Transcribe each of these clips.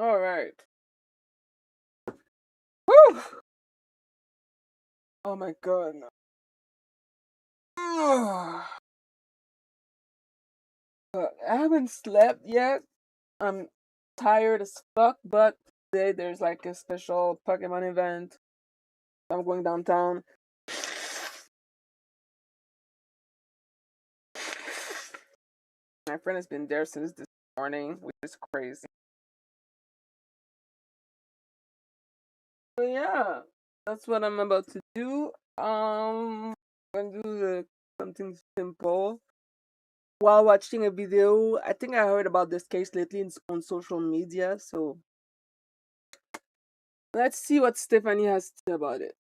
All right. Whew! Oh my god. No. I haven't slept yet. I'm tired as fuck, but today there's like a special Pokemon event. I'm going downtown. My friend has been there since this morning, which is crazy. So yeah, that's what I'm about to do. I'm gonna do something simple. While watching a video, I think I heard about this case lately on social media, so let's see what Stephanie has to say about it.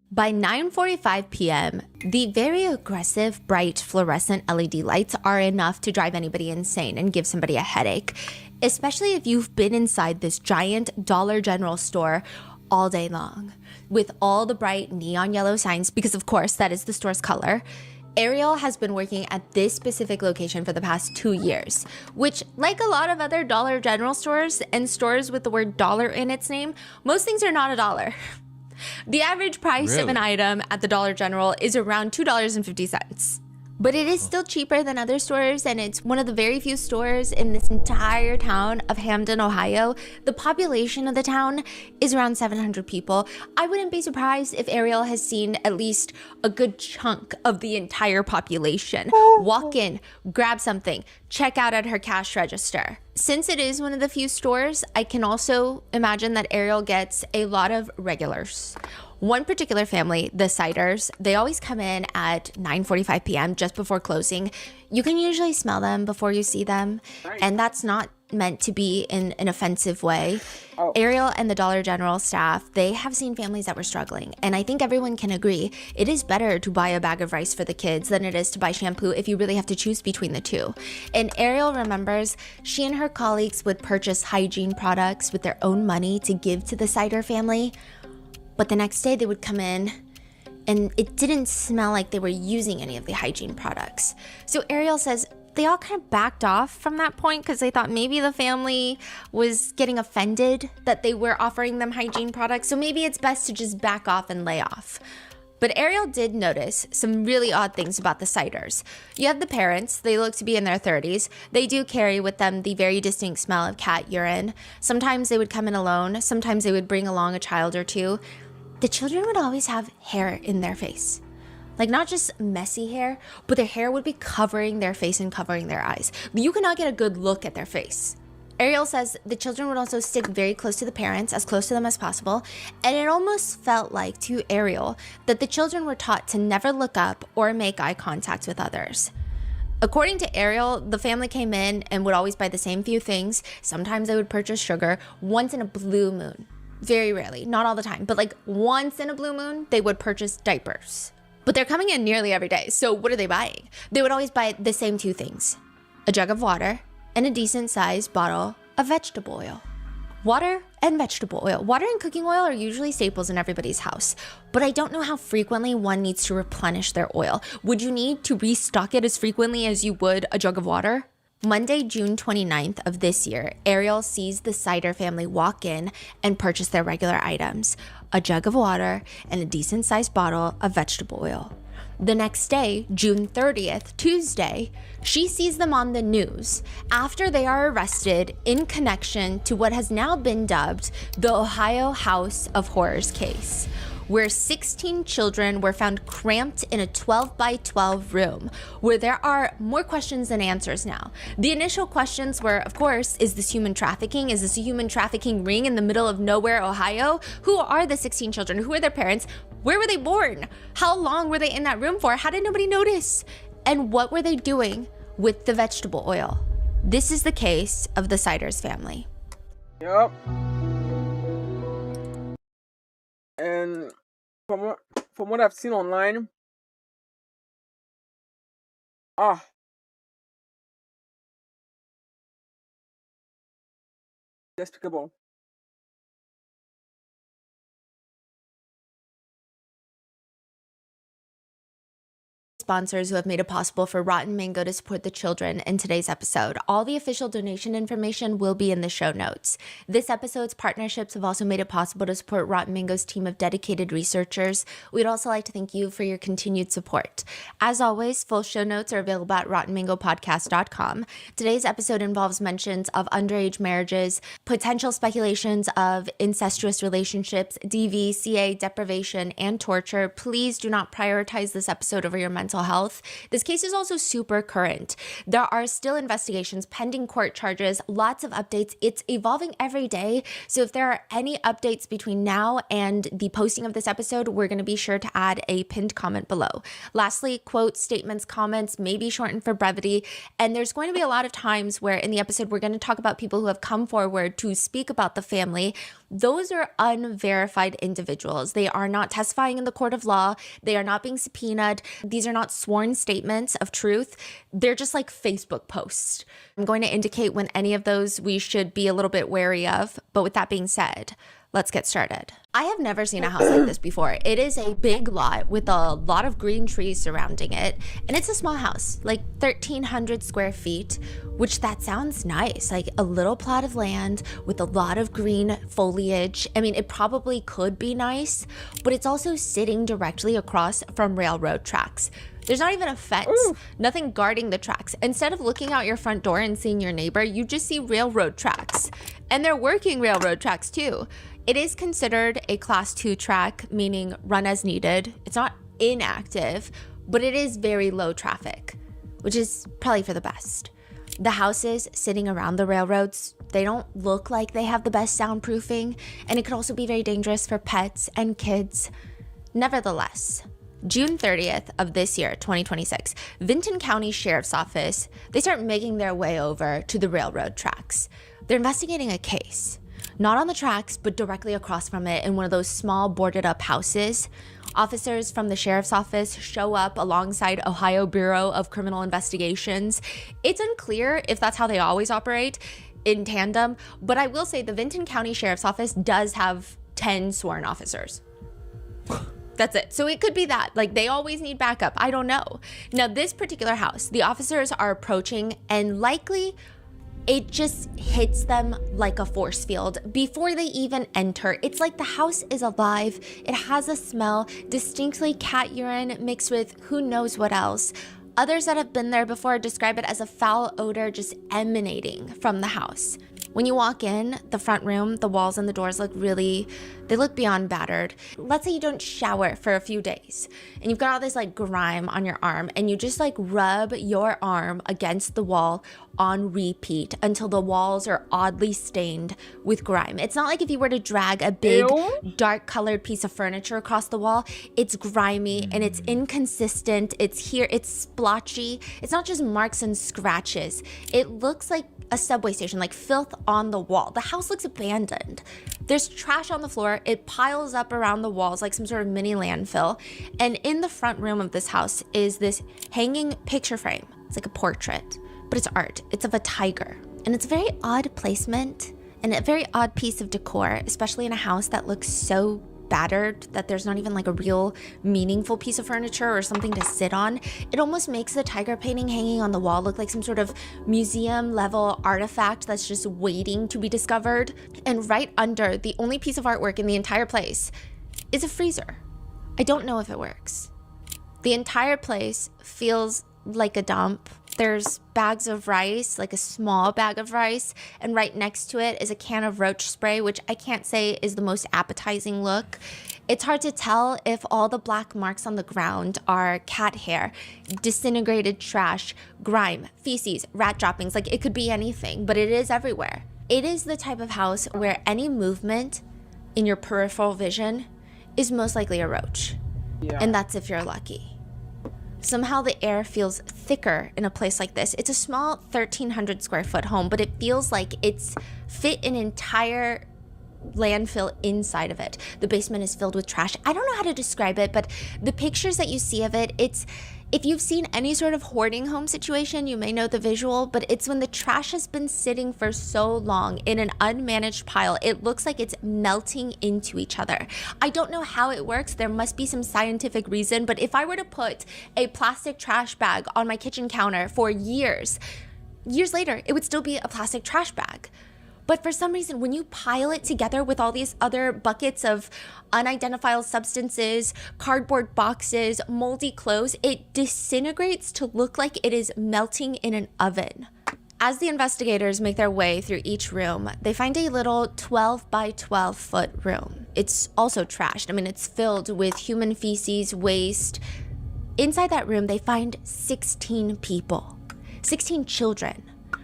By 9:45 p.m., the very aggressive, bright fluorescent LED lights are enough to drive anybody insane and give somebody a headache, especially if you've been inside this giant Dollar General store all day long. With all the bright neon yellow signs, because of course that is the store's color, Ariel has been working at this specific location for the past 2 years, which, like a lot of other Dollar General stores and stores with the word dollar in its name, most things are not a dollar. The average price of an item at the Dollar General is around $2.50. But it is still cheaper than other stores, and it's one of the very few stores in this entire town of Hamden, Ohio. The population of the town is around 700 people. I wouldn't be surprised if Ariel has seen at least a good chunk of the entire population walk in, grab something, check out at her cash register. Since it is one of the few stores, I can also imagine that Ariel gets a lot of regulars. One particular family, the Siders, they always come in at 9:45 p.m. just before closing. You can usually smell them before you see them, and that's not meant to be in an offensive way. Oh. Ariel and the Dollar General staff, they have seen families that were struggling, and I think everyone can agree it is better to buy a bag of rice for the kids than it is to buy shampoo if you really have to choose between the two. And Ariel remembers she and her colleagues would purchase hygiene products with their own money to give to the Sider family. But the next day they would come in and it didn't smell like they were using any of the hygiene products. So Ariel says they all kind of backed off from that point because they thought maybe the family was getting offended that they were offering them hygiene products. So maybe it's best to just back off and lay off. But Ariel did notice some really odd things about the Siders. You have the parents, they look to be in their 30s. They do carry with them the very distinct smell of cat urine. Sometimes they would come in alone, sometimes they would bring along a child or two. The children would always have hair in their face. Like not just messy hair, but their hair would be covering their face and covering their eyes. You could not get a good look at their face. Ariel says the children would also stick very close to the parents, as close to them as possible, and it almost felt like to Ariel that the children were taught to never look up or make eye contact with others. According to Ariel, the family came in and would always buy the same few things. Sometimes they would purchase sugar once in a blue moon. Very rarely, not all the time, but like once in a blue moon, they would purchase diapers. But they're coming in nearly every day, so what are they buying? They would always buy the same two things: a jug of water and a decent sized bottle of vegetable oil. Water and vegetable oil. Water and cooking oil are usually staples in everybody's house, but I don't know how frequently one needs to replenish their oil. Would you need to restock it as frequently as you would a jug of water? Monday, June 29th of this year, Ariel sees the Sider family walk in and purchase their regular items: a jug of water and a decent sized bottle of vegetable oil. The next day, June 30th, Tuesday, she sees them on the news after they are arrested in connection to what has now been dubbed the Ohio House of Horrors case, where 16 children were found cramped in a 12 by 12 room, where there are more questions than answers now. The initial questions were, of course, is this human trafficking? Is this a human trafficking ring in the middle of nowhere, Ohio? Who are the 16 children? Who are their parents? Where were they born? How long were they in that room for? How did nobody notice? And what were they doing with the vegetable oil? This is the case of the Siders family. Yep. And from what I've seen online, despicable. sponsors who have made it possible for Rotten Mango to support the children in today's episode. All the official donation information will be in the show notes. This episode's partnerships have also made it possible to support Rotten Mango's team of dedicated researchers. We'd also like to thank you for your continued support. As always, full show notes are available at rottenmangopodcast.com. Today's episode involves mentions of underage marriages, potential speculations of incestuous relationships, DV, CA, deprivation, and torture. Please do not prioritize this episode over your mental health. This case is also super current. There are still investigations, pending court charges, lots of updates. It's evolving every day. So if there are any updates between now and the posting of this episode, we're going to be sure to add a pinned comment below. Lastly, quotes, statements, comments may be shortened for brevity. And there's going to be a lot of times where in the episode, we're going to talk about people who have come forward to speak about the family. Those are unverified individuals. They are not testifying in the court of law. They are not being subpoenaed. These are not sworn statements of truth. They're just like Facebook posts. I'm going to indicate when any of those we should be a little bit wary of. But with that being said, let's get started. I have never seen a house like this before. It is a big lot with a lot of green trees surrounding it. And it's a small house, like 1,300 square feet, which that sounds nice. Like a little plot of land with a lot of green foliage. I mean, it probably could be nice, but it's also sitting directly across from railroad tracks. There's not even a fence, nothing guarding the tracks. Instead of looking out your front door and seeing your neighbor, you just see railroad tracks. And they're working railroad tracks too. It is considered a class 2 track, meaning run as needed. It's not inactive, but it is very low traffic, which is probably for the best. The houses sitting around the railroads, they don't look like they have the best soundproofing, and it could also be very dangerous for pets and kids. Nevertheless, June 30th of this year, 2026, Vinton County Sheriff's Office, they start making their way over to the railroad tracks. They're investigating a case, not on the tracks, but directly across from it in one of those small boarded up houses. Officers from the sheriff's office show up alongside Ohio Bureau of Criminal Investigations. It's unclear if that's how they always operate in tandem, but I will say the Vinton County Sheriff's Office does have 10 sworn officers. That's it. So it could be that. Like, they always need backup. I don't know. Now, this particular house, the officers are approaching, and likely it just hits them like a force field before they even enter. It's like the house is alive. It has a smell, distinctly cat urine mixed with who knows what else. Others that have been there before describe it as a foul odor just emanating from the house. When you walk in the front room, the walls and the doors they look beyond battered. Let's say you don't shower for a few days and you've got all this like grime on your arm, and you just like rub your arm against the wall on repeat until the walls are oddly stained with grime. It's not like if you were to drag a big dark colored piece of furniture across the wall. It's grimy and it's inconsistent. It's here, it's splotchy. It's not just marks and scratches. It looks like a subway station, like filth on the wall. The house looks abandoned. There's trash on the floor. It piles up around the walls like some sort of mini landfill. And in the front room of this house is this hanging picture frame. It's like a portrait, but it's art. It's of a tiger. And it's a very odd placement and a very odd piece of decor, especially in a house that looks so battered that there's not even like a real meaningful piece of furniture or something to sit on. It almost makes the tiger painting hanging on the wall look like some sort of museum level artifact that's just waiting to be discovered. And right under the only piece of artwork in the entire place is a freezer. I don't know if it works. The entire place feels like a dump. There's bags of rice, like a small bag of rice, and right next to it is a can of roach spray, which I can't say is the most appetizing look. It's hard to tell if all the black marks on the ground are cat hair, disintegrated trash, grime, feces, rat droppings. Like, it could be anything, but it is everywhere. It is the type of house where any movement in your peripheral vision is most likely a roach. Yeah. And that's if you're lucky. Somehow the air feels thicker in a place like this. It's a small 1,300 square foot home, but it feels like it's fit an entire landfill inside of it. The basement is filled with trash. I don't know how to describe it, but the pictures that you see of it, If you've seen any sort of hoarding home situation, you may know the visual, but it's when the trash has been sitting for so long in an unmanaged pile, it looks like it's melting into each other. I don't know how it works. There must be some scientific reason, but if I were to put a plastic trash bag on my kitchen counter for years later, it would still be a plastic trash bag. But for some reason, when you pile it together with all these other buckets of unidentifiable substances, cardboard boxes, moldy clothes, it disintegrates to look like it is melting in an oven. As the investigators make their way through each room, they find a little 12 by 12 foot room. It's also trashed. I mean, it's filled with human feces, waste. Inside that room, they find 16 people, 16 children,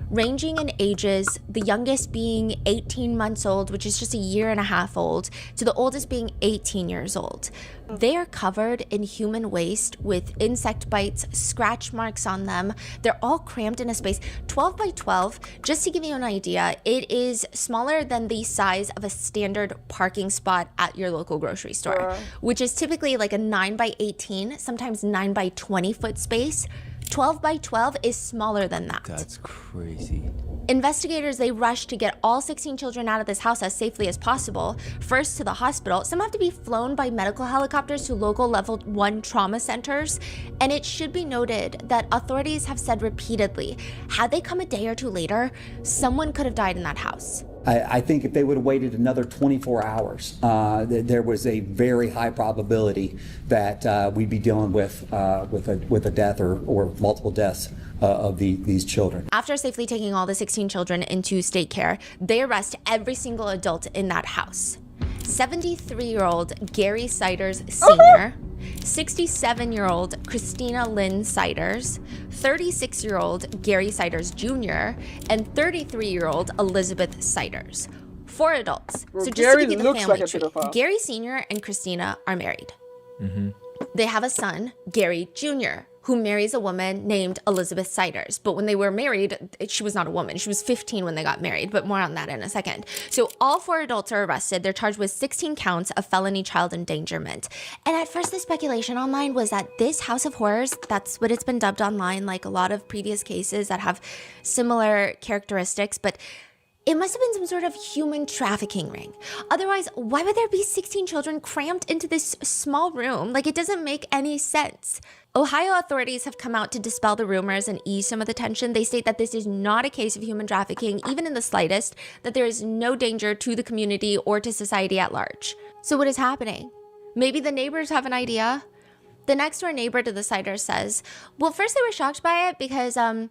ranging in ages, the youngest being 18 months old, which is just a year and a half old, to the oldest being 18 years old. They are covered in human waste with insect bites, scratch marks on them. They're all crammed in a space. 12 by 12, just to give you an idea, it is smaller than the size of a standard parking spot at your local grocery store, which is typically like a 9 by 18, sometimes 9 by 20 foot space. 12 by 12 is smaller than that. That's crazy. Investigators, they rush to get all 16 children out of this house as safely as possible. First to the hospital. Some have to be flown by medical helicopters to local level 1 trauma centers. And it should be noted that authorities have said repeatedly, had they come a day or two later, someone could have died in that house. I think if they would have waited another 24 hours, there was a very high probability that we'd be dealing with a death or multiple deaths of these children. After safely taking all the 16 children into state care, they arrest every single adult in that house. 73-year-old Gary Siders Sr., 67-year-old Christina Lynn Siders, 36-year-old Gary Siders Jr., and 33-year-old Elizabeth Siders. 4 adults. Well, So just Gary to give you the looks family like a tree, pedophile. Gary Sr. and Christina are married. They have a son, Gary Jr., who marries a woman named Elizabeth Siders. But when they were married, she was not a woman. She was 15 when they got married, but more on that in a second. So all 4 adults are arrested. They're charged with 16 counts of felony child endangerment. And at first, the speculation online was that this House of Horrors, that's what it's been dubbed online, like a lot of previous cases that have similar characteristics, but it must have been some sort of human trafficking ring. Otherwise, why would there be 16 children crammed into this small room? Like, it doesn't make any sense. Ohio authorities have come out to dispel the rumors and ease some of the tension. They state that this is not a case of human trafficking, even in the slightest, that there is no danger to the community or to society at large. So what is happening? Maybe the neighbors have an idea. The next door neighbor to the Siders says, well, first they were shocked by it because they didn't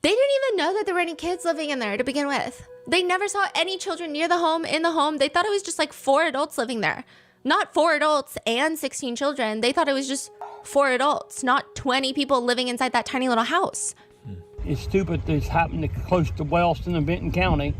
even know that there were any kids living in there to begin with. They never saw any children near the home, in the home. They thought it was just like 4 adults living there. Not 4 adults and 16 children. They thought it was just 4 adults, not 20 people living inside that tiny little house. It's stupid that it's happening close to Wellston and Benton County.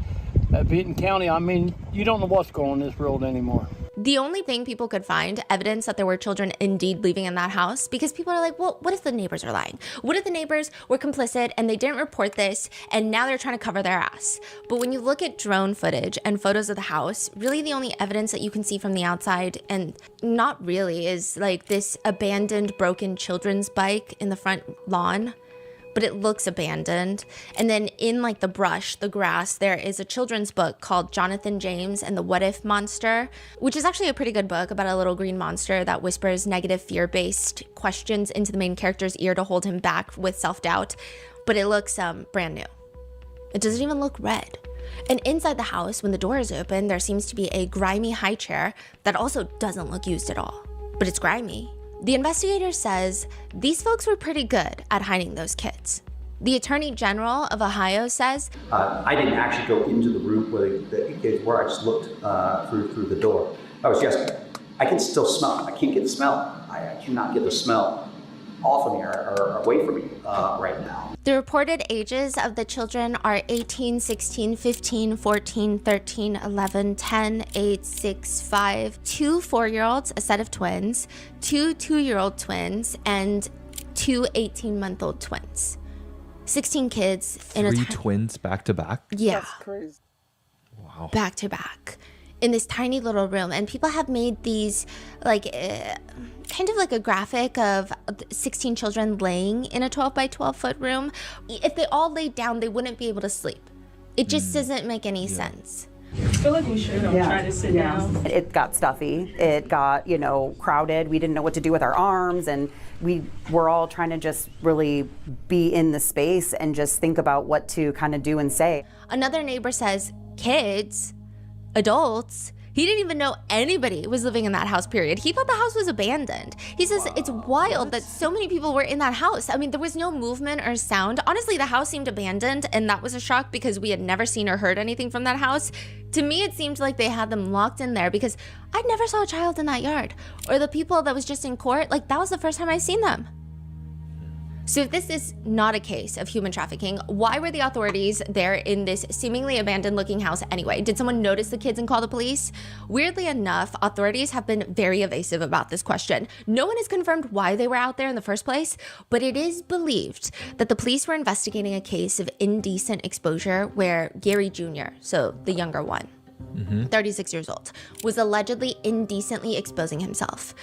Benton County, I mean, you don't know what's going on in this world anymore. The only thing people could find evidence that there were children indeed living in that house, because people are like, well, what if the neighbors are lying? What if the neighbors were complicit and they didn't report this and now they're trying to cover their ass? But when you look at drone footage and photos of the house, really the only evidence that you can see from the outside, and not really, is like this abandoned broken children's bike in the front lawn. But it looks abandoned. And then in like the brush, the grass, there is a children's book called Jonathan James and the What If Monster, which is actually a pretty good book about a little green monster that whispers negative fear-based questions into the main character's ear to hold him back with self-doubt. But it looks brand new. It doesn't even look red. And inside the house, when the door is open, there seems to be a grimy high chair that also doesn't look used at all. But it's grimy. The investigator says these folks were pretty good at hiding those kids. The Attorney General of Ohio says, I didn't actually go into the room where the kids were. I just looked through the door. I can still smell it. I can't get the smell. I cannot get the smell off of me or away from me right now. The reported ages of the children are 18, 16, 15, 14, 13, 11, 10, 8, 6, 5, 2 4-year-olds, a set of twins, 2 2-year-old twins, and 2 18-month-old twins. 16 kids in a 3 twins back to back? Yeah. That's crazy. Wow. Back to back. in this tiny little room, and people have made these like kind of like a graphic of 16 children laying in a 12 by 12 foot room. If they all laid down, they wouldn't be able to sleep. It just doesn't make any sense. I feel like we should try to sit down. It got stuffy. It got, crowded. We didn't know what to do with our arms, and we were all trying to just really be in the space and just think about what to kind of do and say. Another neighbor says, kids, adults, he didn't even know anybody was living in that house, period. He thought the house was abandoned. He says it's wild that so many people were in that house. I mean, there was no movement or sound. Honestly, the house seemed abandoned, and that was a shock because we had never seen or heard anything from that house. To me, it seemed like they had them locked in there because I never saw a child in that yard. Or the people that was just in court, like that was the first time I've seen them. So if this is not a case of human trafficking, why were the authorities there in this seemingly abandoned looking house anyway? Did someone notice the kids and call the police? Weirdly enough, authorities have been very evasive about this question. No one has confirmed why they were out there in the first place, but it is believed that the police were investigating a case of indecent exposure where Gary Jr., so the younger one, 36 years old, was allegedly indecently exposing himself.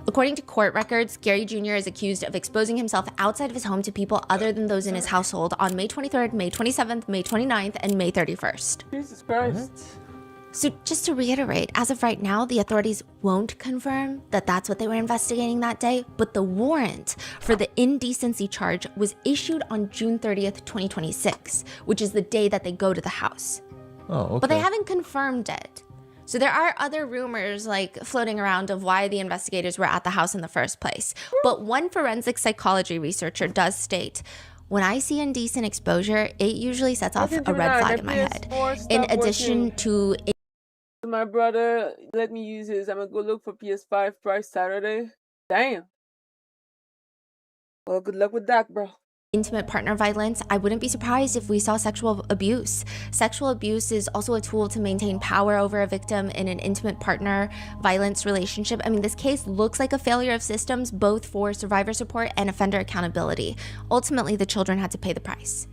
According to court records, Gary Jr. is accused of exposing himself outside of his home to people other than those in his household on May 23rd, May 27th, May 29th, and May 31st. Jesus Christ. So just to reiterate, as of right now, the authorities won't confirm that that's what they were investigating that day, but the warrant for the indecency charge was issued on June 30th, 2026, which is the day that they go to the house. Oh, okay. But they haven't confirmed it. So there are other rumors like floating around of why the investigators were at the house in the first place. But one forensic psychology researcher does state, when I see indecent exposure, it usually sets off a red flag in my head. In addition to... My brother let me use his. I'm gonna go look for PS5 price Saturday. Damn. Well, good luck with that, bro. Intimate partner violence, I wouldn't be surprised if we saw sexual abuse. Sexual abuse is also a tool to maintain power over a victim in an intimate partner violence relationship. I mean, this case looks like a failure of systems, both for survivor support and offender accountability. Ultimately, the children had to pay the price.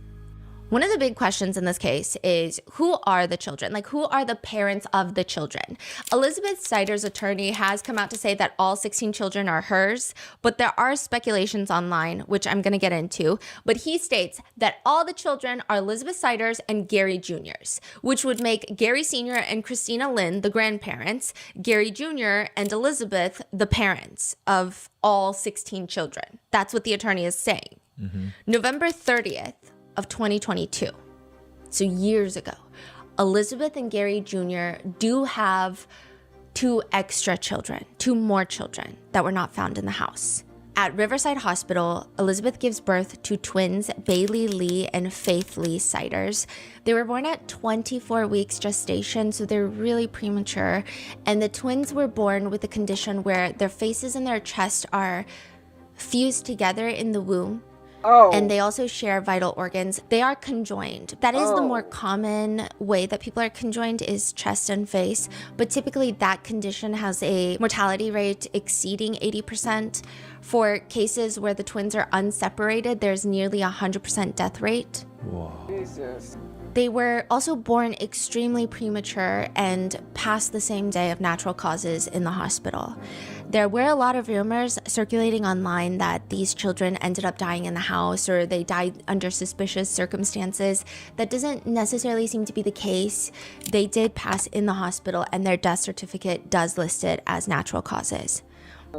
One of the big questions in this case is, who are the children? Like, who are the parents of the children? Elizabeth Sider's attorney has come out to say that all 16 children are hers, but there are speculations online, which I'm going to get into. But he states that all the children are Elizabeth Sider's and Gary Jr.'s, which would make Gary Sr. and Christina Lynn the grandparents, Gary Jr. and Elizabeth the parents of all 16 children. That's what the attorney is saying. November 30th. Of 2022, so years ago, Elizabeth and Gary Jr. do have two more children that were not found in the house. At Riverside Hospital, Elizabeth gives birth to twins Bailey Lee and Faith Lee Siders. They were born at 24 weeks gestation, so they're really premature, and the twins were born with a condition where their faces and their chest are fused together in the womb. And they also share vital organs. They are conjoined. That is the more common way that people are conjoined, is chest and face. But typically that condition has a mortality rate exceeding 80%. For cases where the twins are unseparated, there's nearly 100% death rate. Whoa. Jesus. They were also born extremely premature and passed the same day of natural causes in the hospital. There were a lot of rumors circulating online that these children ended up dying in the house or they died under suspicious circumstances. That doesn't necessarily seem to be the case. They did pass in the hospital and their death certificate does list it as natural causes.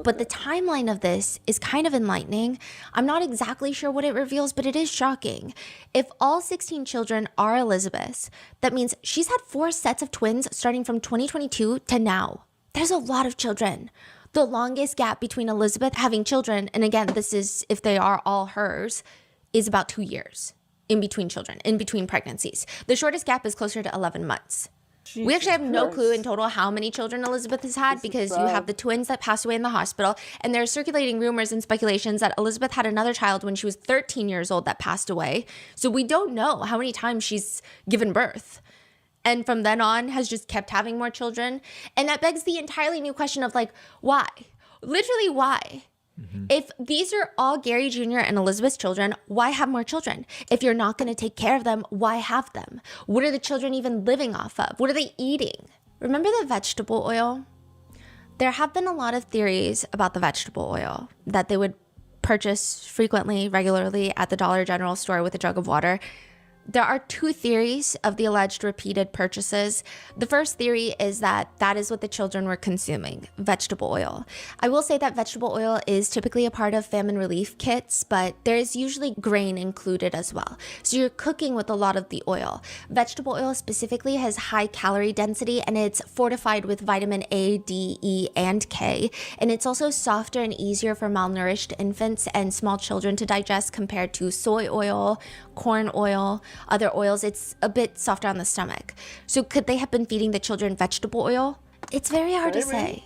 But the timeline of this is kind of enlightening. I'm not exactly sure what it reveals, but it is shocking. If all 16 children are Elizabeth's, that means she's had 4 sets of twins starting from 2022 to now. There's a lot of children. The longest gap between Elizabeth having children, and again, this is if they are all hers, is about 2 years in between children, in between pregnancies. The shortest gap is closer to 11 months. We actually have no clue in total how many children Elizabeth has had because you have the twins that passed away in the hospital, and there are circulating rumors and speculations that Elizabeth had another child when she was 13 years old that passed away. So we don't know how many times she's given birth. And from then on has just kept having more children. And that begs the entirely new question of like, why? Literally, why? If these are all Gary Jr. and Elizabeth's children, why have more children? If you're not going to take care of them, why have them? What are the children even living off of? What are they eating? Remember the vegetable oil? There have been a lot of theories about the vegetable oil that they would purchase frequently, regularly at the Dollar General store with a jug of water. There are two theories of the alleged repeated purchases. The first theory is that that is what the children were consuming, vegetable oil. I will say that vegetable oil is typically a part of famine relief kits, but there is usually grain included as well. So you're cooking with a lot of the oil. Vegetable oil specifically has high calorie density, and it's fortified with vitamin A, D, E, and K. And it's also softer and easier for malnourished infants and small children to digest compared to soy oil, corn oil, other oils. It's a bit softer on the stomach. So could they have been feeding the children vegetable oil? It's very hard to say.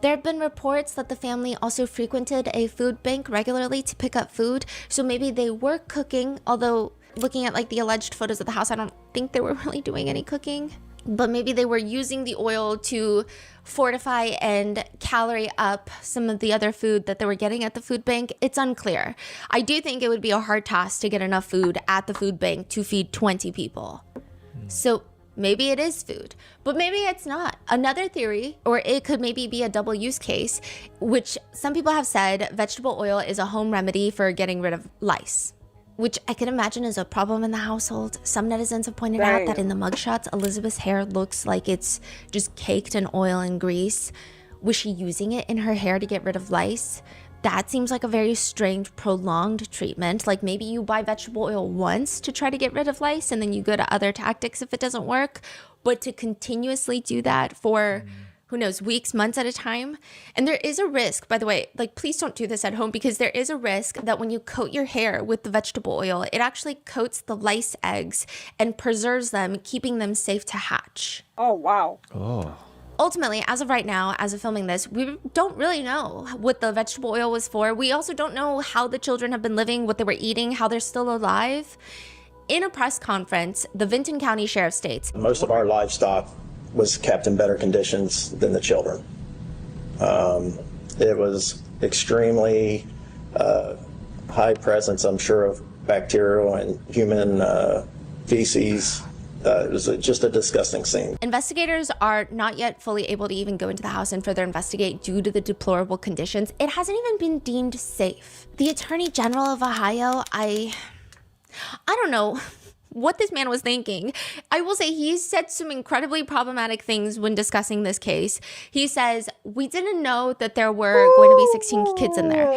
There have been reports that the family also frequented a food bank regularly to pick up food. So maybe they were cooking, although looking at like the alleged photos of the house, I don't think they were really doing any cooking. But maybe they were using the oil to fortify and calorie up some of the other food that they were getting at the food bank. It's unclear. I do think it would be a hard task to get enough food at the food bank to feed 20 people. So maybe it is food, but maybe it's not. Another theory, or it could maybe be a double use case, which some people have said vegetable oil is a home remedy for getting rid of lice, which I can imagine is a problem in the household. Some netizens have pointed out that in the mugshots, Elizabeth's hair looks like it's just caked in oil and grease. Was she using it in her hair to get rid of lice? That seems like a very strange, prolonged treatment. Like maybe you buy vegetable oil once to try to get rid of lice and then you go to other tactics if it doesn't work. But to continuously do that for who knows, weeks, months at a time. And there is a risk, by the way, like please don't do this at home, because there is a risk that when you coat your hair with the vegetable oil, it actually coats the lice eggs and preserves them, keeping them safe to hatch. Oh, wow. Oh. Ultimately, as of right now, as of filming this, we don't really know what the vegetable oil was for. We also don't know how the children have been living, what they were eating, how they're still alive. In a press conference, the Vinton County Sheriff states, most of our livestock was kept in better conditions than the children. It was extremely high presence, I'm sure, of bacterial and human feces. It was just a disgusting scene. Investigators are not yet fully able to even go into the house and further investigate due to the deplorable conditions. It hasn't even been deemed safe. The Attorney General of Ohio, I don't know what this man was thinking. I will say he said some incredibly problematic things when discussing this case. He says, we didn't know that there were going to be 16 kids in there.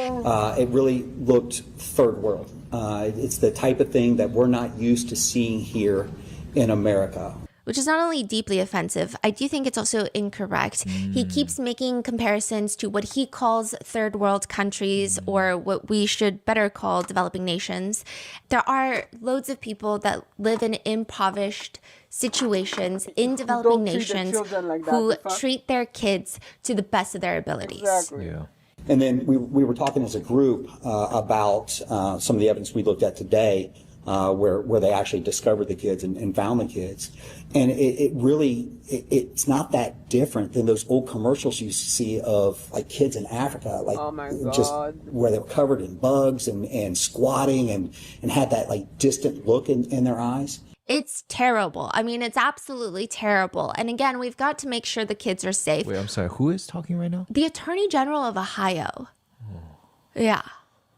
It really looked third world. It's the type of thing that we're not used to seeing here in America. Which is not only deeply offensive, I do think it's also incorrect. He keeps making comparisons to what he calls third world countries, or what we should better call developing nations. There are loads of people that live in impoverished situations in developing nations who treat their kids to the best of their abilities. Exactly. Yeah. And then we were talking as a group about some of the evidence we looked at today, where they actually discovered the kids and found the kids. And it's not that different than those old commercials you see of like kids in Africa, like Oh my God. just where they were covered in bugs and squatting and had that like distant look in their eyes. It's terrible. I mean, it's absolutely terrible. And again, we've got to make sure the kids are safe. Wait, I'm sorry. Who is talking right now? The Attorney General of Ohio. Yeah.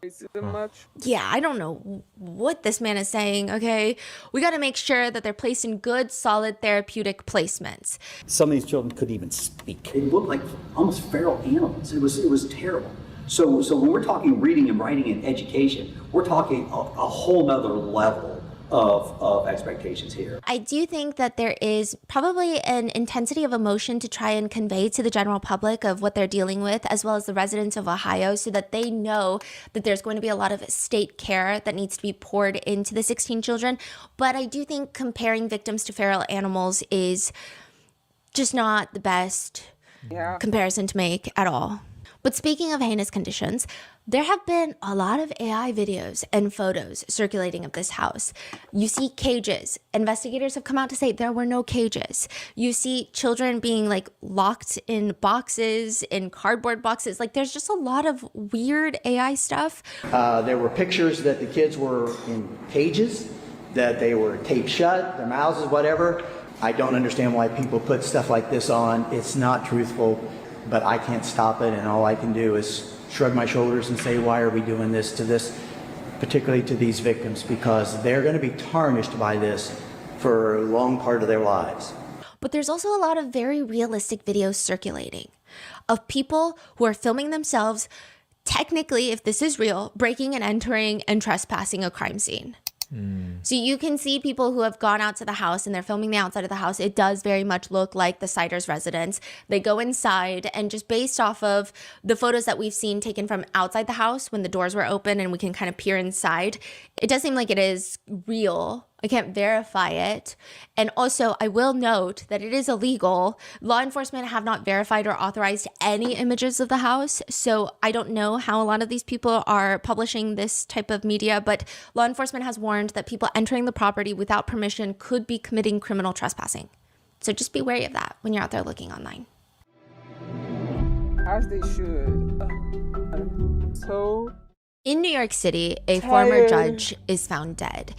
Racism much? Yeah, I don't know what this man is saying, okay? We got to make sure that they're placed in good, solid therapeutic placements. Some of these children couldn't even speak. They looked like almost feral animals. It was terrible. So when we're talking reading and writing and education, we're talking a whole nother level of expectations here. I do think that there is probably an intensity of emotion to try and convey to the general public of what they're dealing with, as well as the residents of Ohio, so that they know that there's going to be a lot of state care that needs to be poured into the 16 children. But I do think comparing victims to feral animals is just not the best comparison to make at all. But speaking of heinous conditions, there have been a lot of AI videos and photos circulating of this house. You see cages. Investigators have come out to say there were no cages. You see children being like locked in boxes, in cardboard boxes. Like there's just a lot of weird AI stuff. There were pictures that the kids were in cages, that they were taped shut, their mouths, whatever. I don't understand why people put stuff like this on. It's not truthful, but I can't stop it, and all I can do is shrug my shoulders and say, why are we doing this to this, particularly to these victims, because they're going to be tarnished by this for a long part of their lives. But there's also a lot of very realistic videos circulating of people who are filming themselves, technically, if this is real, breaking and entering and trespassing a crime scene. So you can see people who have gone out to the house and they're filming the outside of the house. It does very much look like the Siders' residence. They go inside, and just based off of the photos that we've seen taken from outside the house when the doors were open and we can kind of peer inside, it does seem like it is real. I can't verify it. And also, I will note that it is illegal. Law enforcement have not verified or authorized any images of the house. So I don't know how a lot of these people are publishing this type of media, but law enforcement has warned that people entering the property without permission could be committing criminal trespassing. So just be wary of that when you're out there looking online. As they should. So in New York City, a former judge is found dead.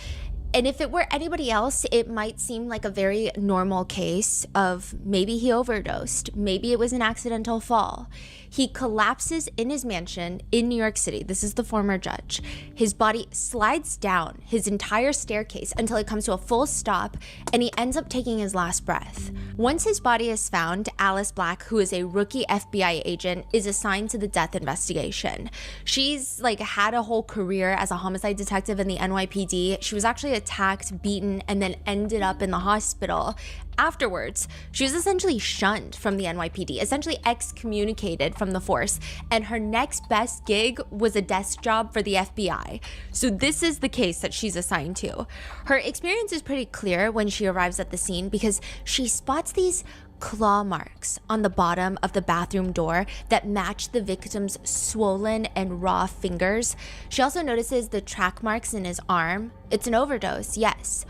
And if it were anybody else, it might seem like a very normal case of maybe he overdosed, maybe it was an accidental fall. He collapses in his mansion in New York City. This is the former judge. His body slides down his entire staircase until it comes to a full stop, and he ends up taking his last breath. Once his body is found, Alice Black, who is a rookie FBI agent, is assigned to the death investigation. She's had a whole career as a homicide detective in the NYPD. She was actually attacked, beaten, and then ended up in the hospital. Afterwards, she was essentially shunned from the NYPD, essentially excommunicated from the force, and her next best gig was a desk job for the FBI. So this is the case that she's assigned to. Her experience is pretty clear when she arrives at the scene because she spots these claw marks on the bottom of the bathroom door that match the victim's swollen and raw fingers. She also notices the track marks in his arm. It's an overdose, yes,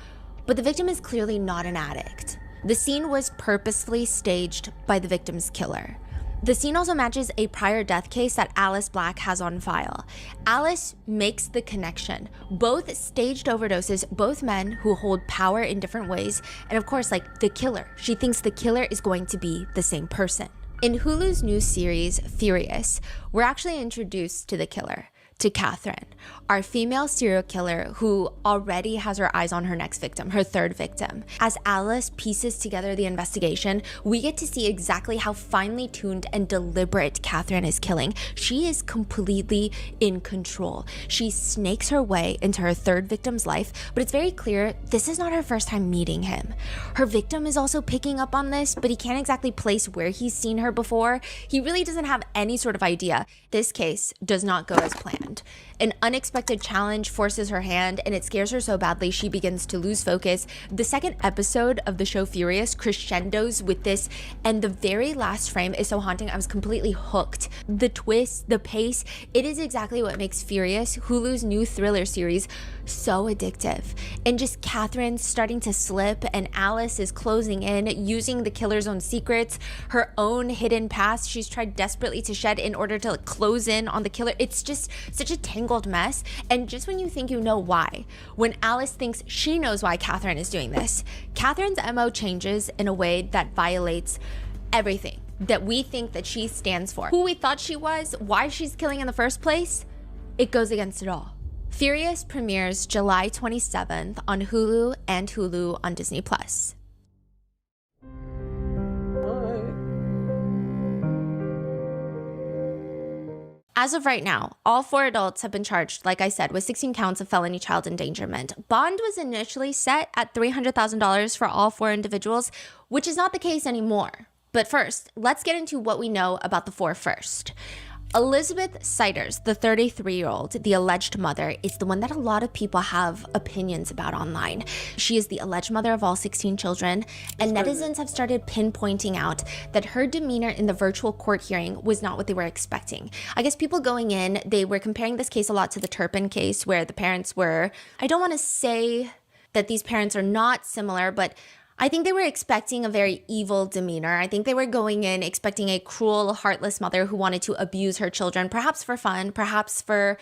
but the victim is clearly not an addict. The scene was purposefully staged by the victim's killer. The scene also matches a prior death case that Alice Black has on file. Alice makes the connection. Both staged overdoses, both men who hold power in different ways, and of course, the killer. She thinks the killer is going to be the same person. In Hulu's new series, Furious, we're actually introduced to the killer, to Catherine, our female serial killer who already has her eyes on her next victim, her third victim. As Alice pieces together the investigation, we get to see exactly how finely tuned and deliberate Catherine is killing. She is completely in control. She snakes her way into her third victim's life, but it's very clear this is not her first time meeting him. Her victim is also picking up on this, but he can't exactly place where he's seen her before. He really doesn't have any sort of idea. This case does not go as planned. An unexpected challenge forces her hand, and it scares her so badly she begins to lose focus. The second episode of the show Furious crescendos with this, and the very last frame is so haunting. I was completely hooked. The twist, the pace, it is exactly what makes Furious, Hulu's new thriller series, so addictive. And just Catherine starting to slip, and Alice is closing in, using the killer's own secrets, her own hidden past she's tried desperately to shed in order to close in on the killer. It's just such a tangled mess. And just when you think you know why, when Alice thinks she knows why Catherine is doing this, Catherine's MO changes in a way that violates everything that we think that she stands for. Who we thought she was, why she's killing in the first place, it goes against it all. Furious premieres July 27th on Hulu and Hulu on Disney+. As of right now, all 4 adults have been charged, like I said, with 16 counts of felony child endangerment. Bond was initially set at $300,000 for all 4 individuals, which is not the case anymore. But first, let's get into what we know about the 4 first. Elizabeth Siders, the 33-year-old, the alleged mother, is the one that a lot of people have opinions about online. She is the alleged mother of all 16 children, and netizens have started pinpointing out that her demeanor in the virtual court hearing was not what they were expecting. I guess people going in, they were comparing this case a lot to the Turpin case, where the parents were, I don't want to say that these parents are not similar, but I think they were expecting a very evil demeanor. I think they were going in expecting a cruel, heartless mother who wanted to abuse her children, perhaps for fun, perhaps for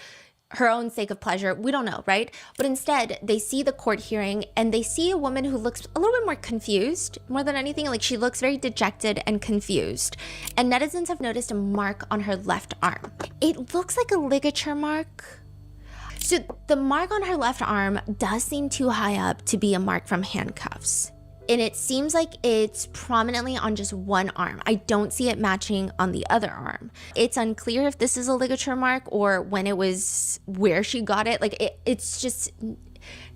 her own sake of pleasure. We don't know, right? But instead, they see the court hearing and they see a woman who looks a little bit more confused, more than anything. Like, she looks very dejected and confused. And netizens have noticed a mark on her left arm. It looks like a ligature mark. So the mark on her left arm does seem too high up to be a mark from handcuffs. And it seems like it's prominently on just one arm. I don't see it matching on the other arm. It's unclear if this is a ligature mark or when it was, where she got it. Like, it's just,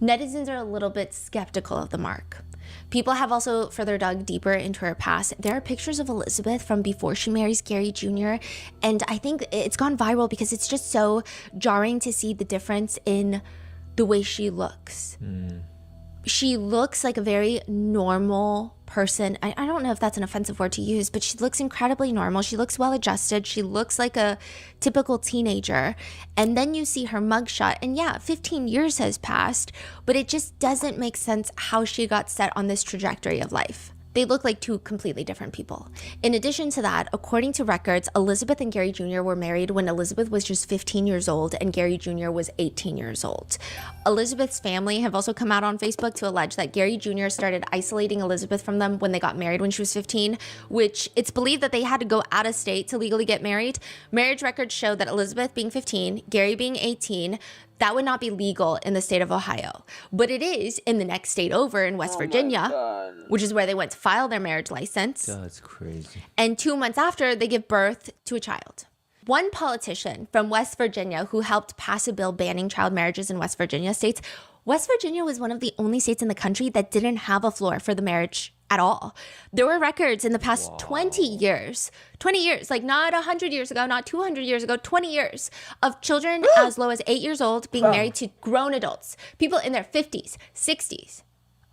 netizens are a little bit skeptical of the mark. People have also further dug deeper into her past. There are pictures of Elizabeth from before she marries Gary Jr. And I think it's gone viral because it's just so jarring to see the difference in the way she looks. She looks like a very normal person. I don't know if that's an offensive word to use, but she looks incredibly normal. She looks well adjusted. She looks like a typical teenager. And then you see her mugshot, and yeah, 15 years has passed, but it just doesn't make sense how she got set on this trajectory of life. They look like two completely different people. In addition to that, according to records, Elizabeth and Gary Jr. were married when Elizabeth was just 15 years old and Gary Jr. was 18 years old. Elizabeth's family have also come out on Facebook to allege that Gary Jr. started isolating Elizabeth from them when they got married when she was 15, which it's believed that they had to go out of state to legally get married. Marriage records show that Elizabeth being 15, Gary being 18, that would not be legal in the state of Ohio, but it is in the next state over in West Virginia, which is where they went to file their marriage license. That's crazy. And 2 months after, they give birth to a child. One politician from West Virginia who helped pass a bill banning child marriages in West Virginia states, West Virginia was one of the only states in the country that didn't have a floor for the marriage at all. There were records in the past 20 years, like not 100 years ago, not 200 years ago, 20 years of children as low as 8 years old being married to grown adults, people in their 50s, 60s.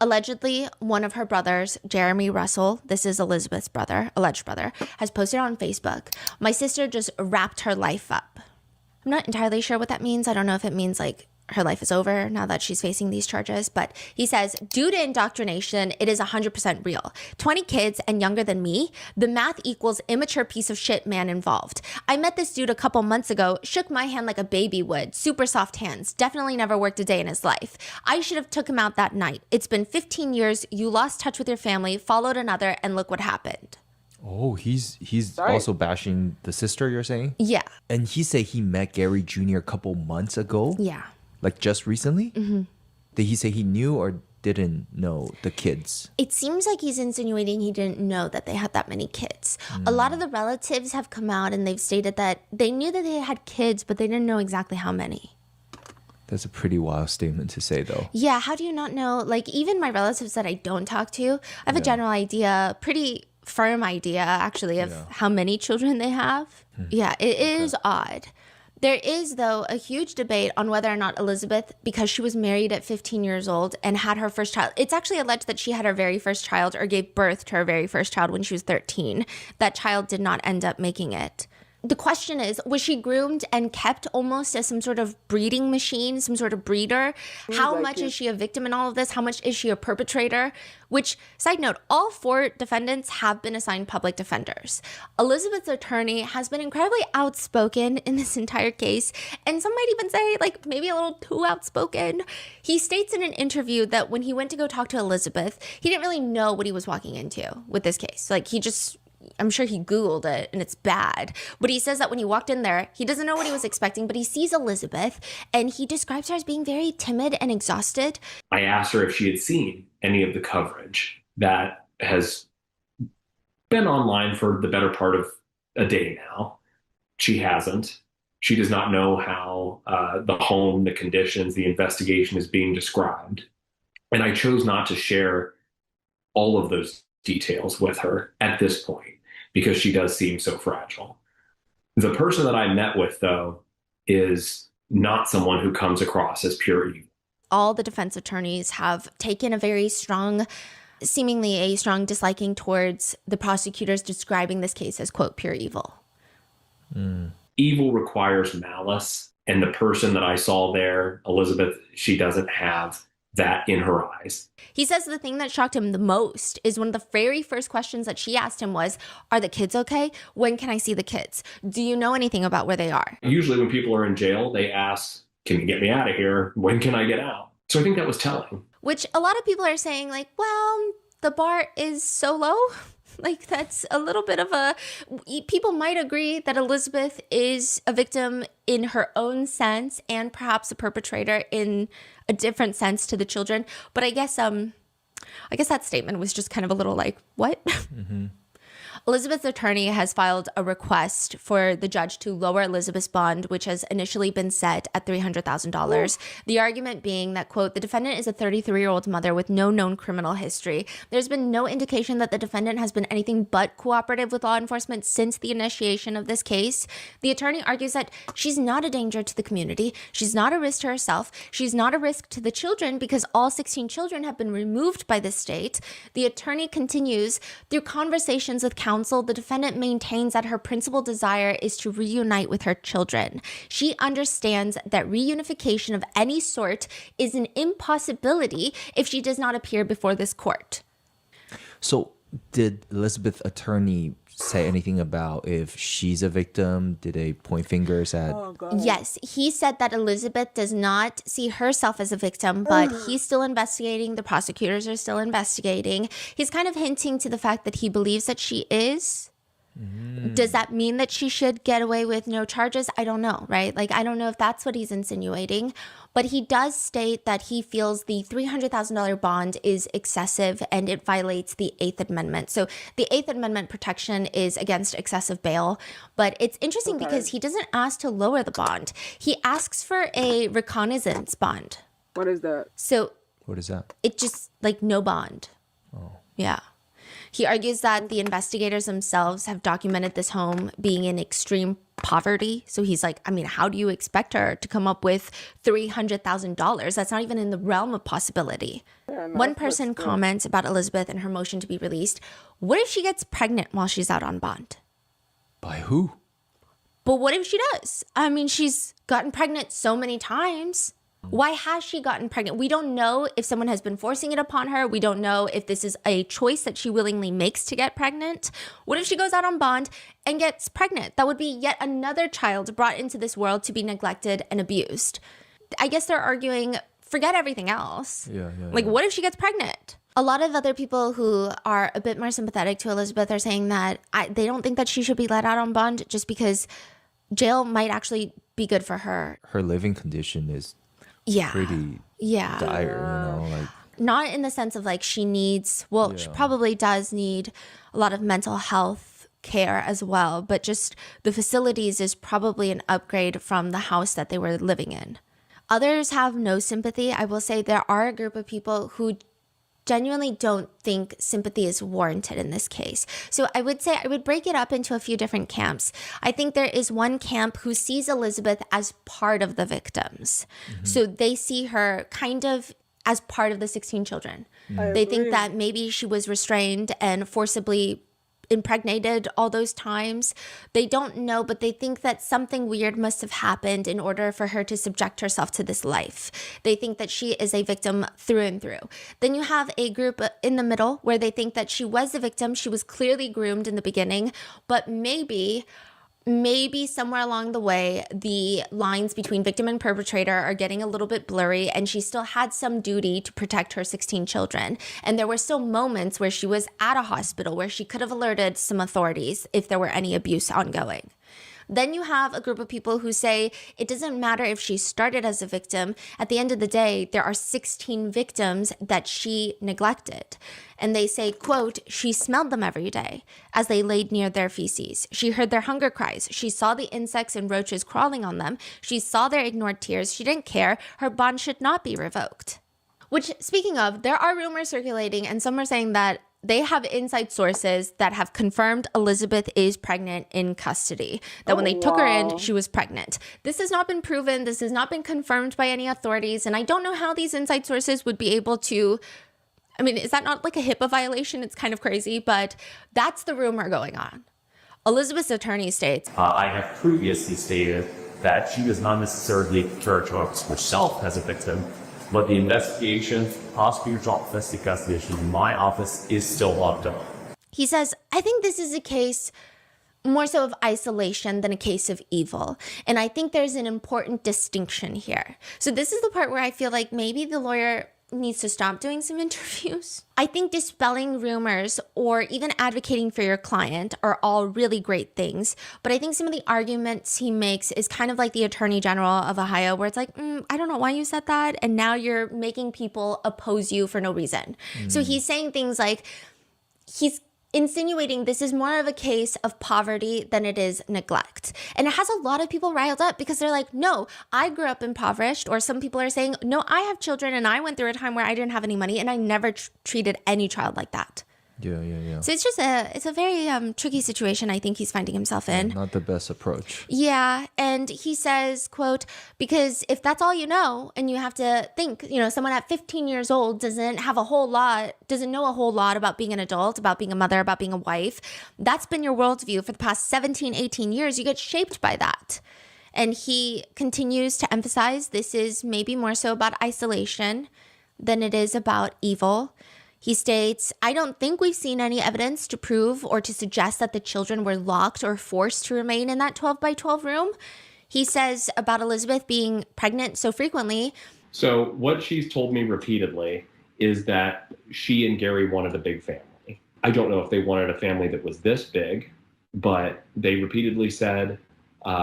Allegedly, one of her brothers, Jeremy Russell, this is Elizabeth's brother, alleged brother, has posted on Facebook, "My sister just wrapped her life up." I'm not entirely sure what that means. I don't know if it means like her life is over now that she's facing these charges, but he says, due to indoctrination, it is 100% real. 20 kids and younger than me, the math equals immature piece of shit man involved. I met this dude a couple months ago, shook my hand like a baby would, super soft hands, definitely never worked a day in his life. I should have took him out that night. It's been 15 years, you lost touch with your family, followed another, and look what happened. Oh, he's also bashing the sister, you're saying? Yeah. And he said he met Gary Jr. a couple months ago? Yeah. Like just recently? Mm-hmm. Did he say he knew or didn't know the kids? It seems like he's insinuating he didn't know that they had that many kids. A lot of the relatives have come out and they've stated that they knew that they had kids, but they didn't know exactly how many. That's a pretty wild statement to say, though. Yeah, how do you not know? Like, even my relatives that I don't talk to, I have a general idea, pretty firm idea, actually, of how many children they have. Yeah, it is odd. There is, though, a huge debate on whether or not Elizabeth, because she was married at 15 years old and had her first child, it's actually alleged that she had her very first child or gave birth to her very first child when she was 13. That child did not end up making it. The question is, was she groomed and kept almost as some sort of breeding machine, some sort of breeder? How much is she a victim in all of this? How much is she a perpetrator? Which, side note, all 4 defendants have been assigned public defenders. Elizabeth's attorney has been incredibly outspoken in this entire case, and some might even say, like, maybe a little too outspoken. He states in an interview that when he went to go talk to Elizabeth, he didn't really know what he was walking into with this case. Like, I'm sure he Googled it and it's bad. But he says that when he walked in there, he doesn't know what he was expecting, but he sees Elizabeth and he describes her as being very timid and exhausted. I asked her if she had seen any of the coverage that has been online for the better part of a day now. She hasn't. She does not know how the home, the conditions, the investigation is being described. And I chose not to share all of those details with her at this point because she does seem so fragile. The person that I met with, though, is not someone who comes across as pure evil. All the defense attorneys have taken a very strong, seemingly a strong disliking towards the prosecutors describing this case as, quote, pure evil. Evil requires malice, and the person that I saw there, Elizabeth, she doesn't have that in her eyes. He says the thing that shocked him the most is one of the very first questions that she asked him was, are the kids okay? When can I see the kids? Do you know anything about where they are? Usually when people are in jail, they ask can you get me out of here? When can I get out? So I think that was telling. Which a lot of people are saying, like, well, the bar is so low. Like, that's a little bit of a... People might agree that Elizabeth is a victim in her own sense and perhaps a perpetrator in a different sense to the children. But I guess that statement was just kind of a little like, what? Mm-hmm. Elizabeth's attorney has filed a request for the judge to lower Elizabeth's bond, which has initially been set at $300,000. The argument being that, quote, the defendant is a 33-year-old mother with no known criminal history. There's been no indication that the defendant has been anything but cooperative with law enforcement since the initiation of this case. The attorney argues that she's not a danger to the community. She's not a risk to herself. She's not a risk to the children because all 16 children have been removed by the state. The attorney continues, through conversations with counsel, the defendant maintains that her principal desire is to reunite with her children. She understands that reunification of any sort is an impossibility if she does not appear before this court. So did Elizabeth's attorney say anything about if she's a victim? Did they point fingers at... Yes, he said that Elizabeth does not see herself as a victim, but he's still investigating. The prosecutors are still investigating. He's kind of hinting to the fact that he believes that she is. Does that mean that she should get away with no charges? I don't know, right? Like, I don't know if that's what he's insinuating, but he does state that he feels the $300,000 bond is excessive and it violates the 8th Amendment. So the 8th Amendment protection is against excessive bail, but it's interesting because he doesn't ask to lower the bond. He asks for a reconnaissance bond. What is that? So what is that? It just, like, no bond. Oh. Yeah. He argues that the investigators themselves have documented this home being in extreme poverty. So he's like, I mean, how do you expect her to come up with $300,000? That's not even in the realm of possibility. Yeah, no, one person comments about Elizabeth and her motion to be released. What if she gets pregnant while she's out on bond? By who? But what if she does? I mean, she's gotten pregnant so many times. Why has she gotten pregnant? We don't know if someone has been forcing it upon her. We don't know if this is a choice that she willingly makes to get pregnant. What if she goes out on bond and gets pregnant? That would be yet another child brought into this world to be neglected and abused. I guess they're arguing, forget everything else. What if she gets pregnant? A lot of other people who are a bit more sympathetic to Elizabeth are saying that they don't think that she should be let out on bond just because jail might actually be good for her. Her living condition is pretty dire, Not in the sense of like she needs, she probably does need a lot of mental health care as well, but just the facilities is probably an upgrade from the house that they were living in. Others have no sympathy. I will say there are a group of people who genuinely don't think sympathy is warranted in this case. So I would say I would break it up into a few different camps. I think there is one camp who sees Elizabeth as part of the victims. So they see her kind of as part of the 16 children. They think that maybe she was restrained and forcibly impregnated all those times. They don't know, but they think that something weird must have happened in order for her to subject herself to this life. They think that she is a victim through and through. Then you have a group in the middle where they think that she was the victim. She was clearly groomed in the beginning, but maybe somewhere along the way, the lines between victim and perpetrator are getting a little bit blurry, and she still had some duty to protect her 16 children. And there were still moments where she was at a hospital where she could have alerted some authorities if there were any abuse ongoing. Then you have a group of people who say it doesn't matter if she started as a victim. At the end of the day, there are 16 victims that she neglected. And they say, quote, she smelled them every day as they laid near their feces. She heard their hunger cries. She saw the insects and roaches crawling on them. She saw their ignored tears. She didn't care. Her bond should not be revoked. Which, speaking of, there are rumors circulating, and some are saying that they have inside sources that have confirmed Elizabeth is pregnant in custody. That when they took her in, she was pregnant. This has not been proven. This has not been confirmed by any authorities. And I don't know how these inside sources would be able to... I mean, is that not like a HIPAA violation? It's kind of crazy, but that's the rumor going on. Elizabeth's attorney states, I have previously stated that she was not necessarily charged herself as a victim, but the investigation, prosecutor's office, investigation in my office is still locked up. He says, I think this is a case more so of isolation than a case of evil. And I think there's an important distinction here. So this is the part where I feel like maybe the lawyer needs to stop doing some interviews. I think dispelling rumors or even advocating for your client are all really great things. But I think some of the arguments he makes is kind of like the Attorney General of Ohio, where it's like, I don't know why you said that. And now you're making people oppose you for no reason. So he's saying things like, he's insinuating this is more of a case of poverty than it is neglect. And it has a lot of people riled up because they're like, no, I grew up impoverished. Or some people are saying, no, I have children and I went through a time where I didn't have any money and I never treated any child like that. Yeah. So it's a very tricky situation I think he's finding himself in. Not the best approach. Yeah, and he says, quote, because if that's all you know, and you have to think, someone at 15 years old doesn't know a whole lot about being an adult, about being a mother, about being a wife. That's been your worldview for the past 17, 18 years. You get shaped by that. And he continues to emphasize this is maybe more so about isolation than it is about evil. He states, I don't think we've seen any evidence to prove or to suggest that the children were locked or forced to remain in that 12 by 12 room. He says about Elizabeth being pregnant so frequently. So what she's told me repeatedly is that she and Gary wanted a big family. I don't know if they wanted a family that was this big, but they repeatedly said,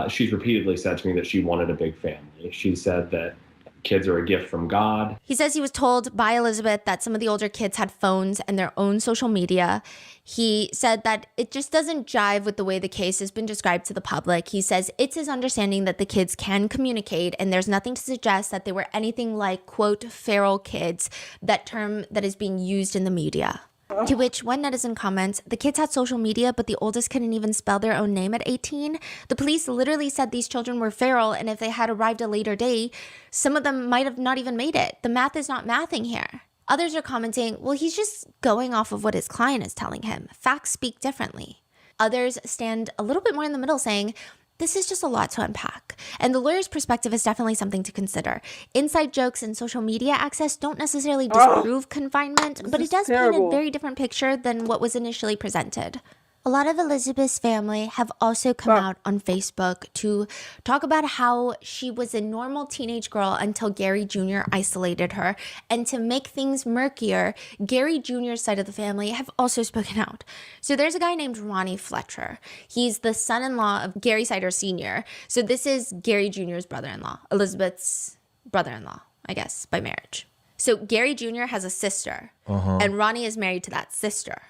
she's repeatedly said to me that she wanted a big family. She said that kids are a gift from God. He says he was told by Elizabeth that some of the older kids had phones and their own social media. He said that it just doesn't jive with the way the case has been described to the public. He says it's his understanding that the kids can communicate and there's nothing to suggest that they were anything like, quote, feral kids, that term that is being used in the media. To which one netizen comments, the kids had social media, but the oldest couldn't even spell their own name at 18. The police literally said these children were feral, and if they had arrived a later day, some of them might have not even made it. The math is not mathing here. Others are commenting, well, he's just going off of what his client is telling him. Facts speak differently. Others stand a little bit more in the middle saying, this is just a lot to unpack. And the lawyer's perspective is definitely something to consider. Inside jokes and social media access don't necessarily disprove confinement, but it does paint a very different picture than what was initially presented. A lot of Elizabeth's family have also come out on Facebook to talk about how she was a normal teenage girl until Gary Jr. isolated her. And to make things murkier, Gary Jr.'s side of the family have also spoken out. So there's a guy named Ronnie Fletcher. He's the son-in-law of Gary Sider Sr. So this is Gary Jr.'s brother-in-law, Elizabeth's brother-in-law, I guess, by marriage. So Gary Jr. has a sister, and Ronnie is married to that sister.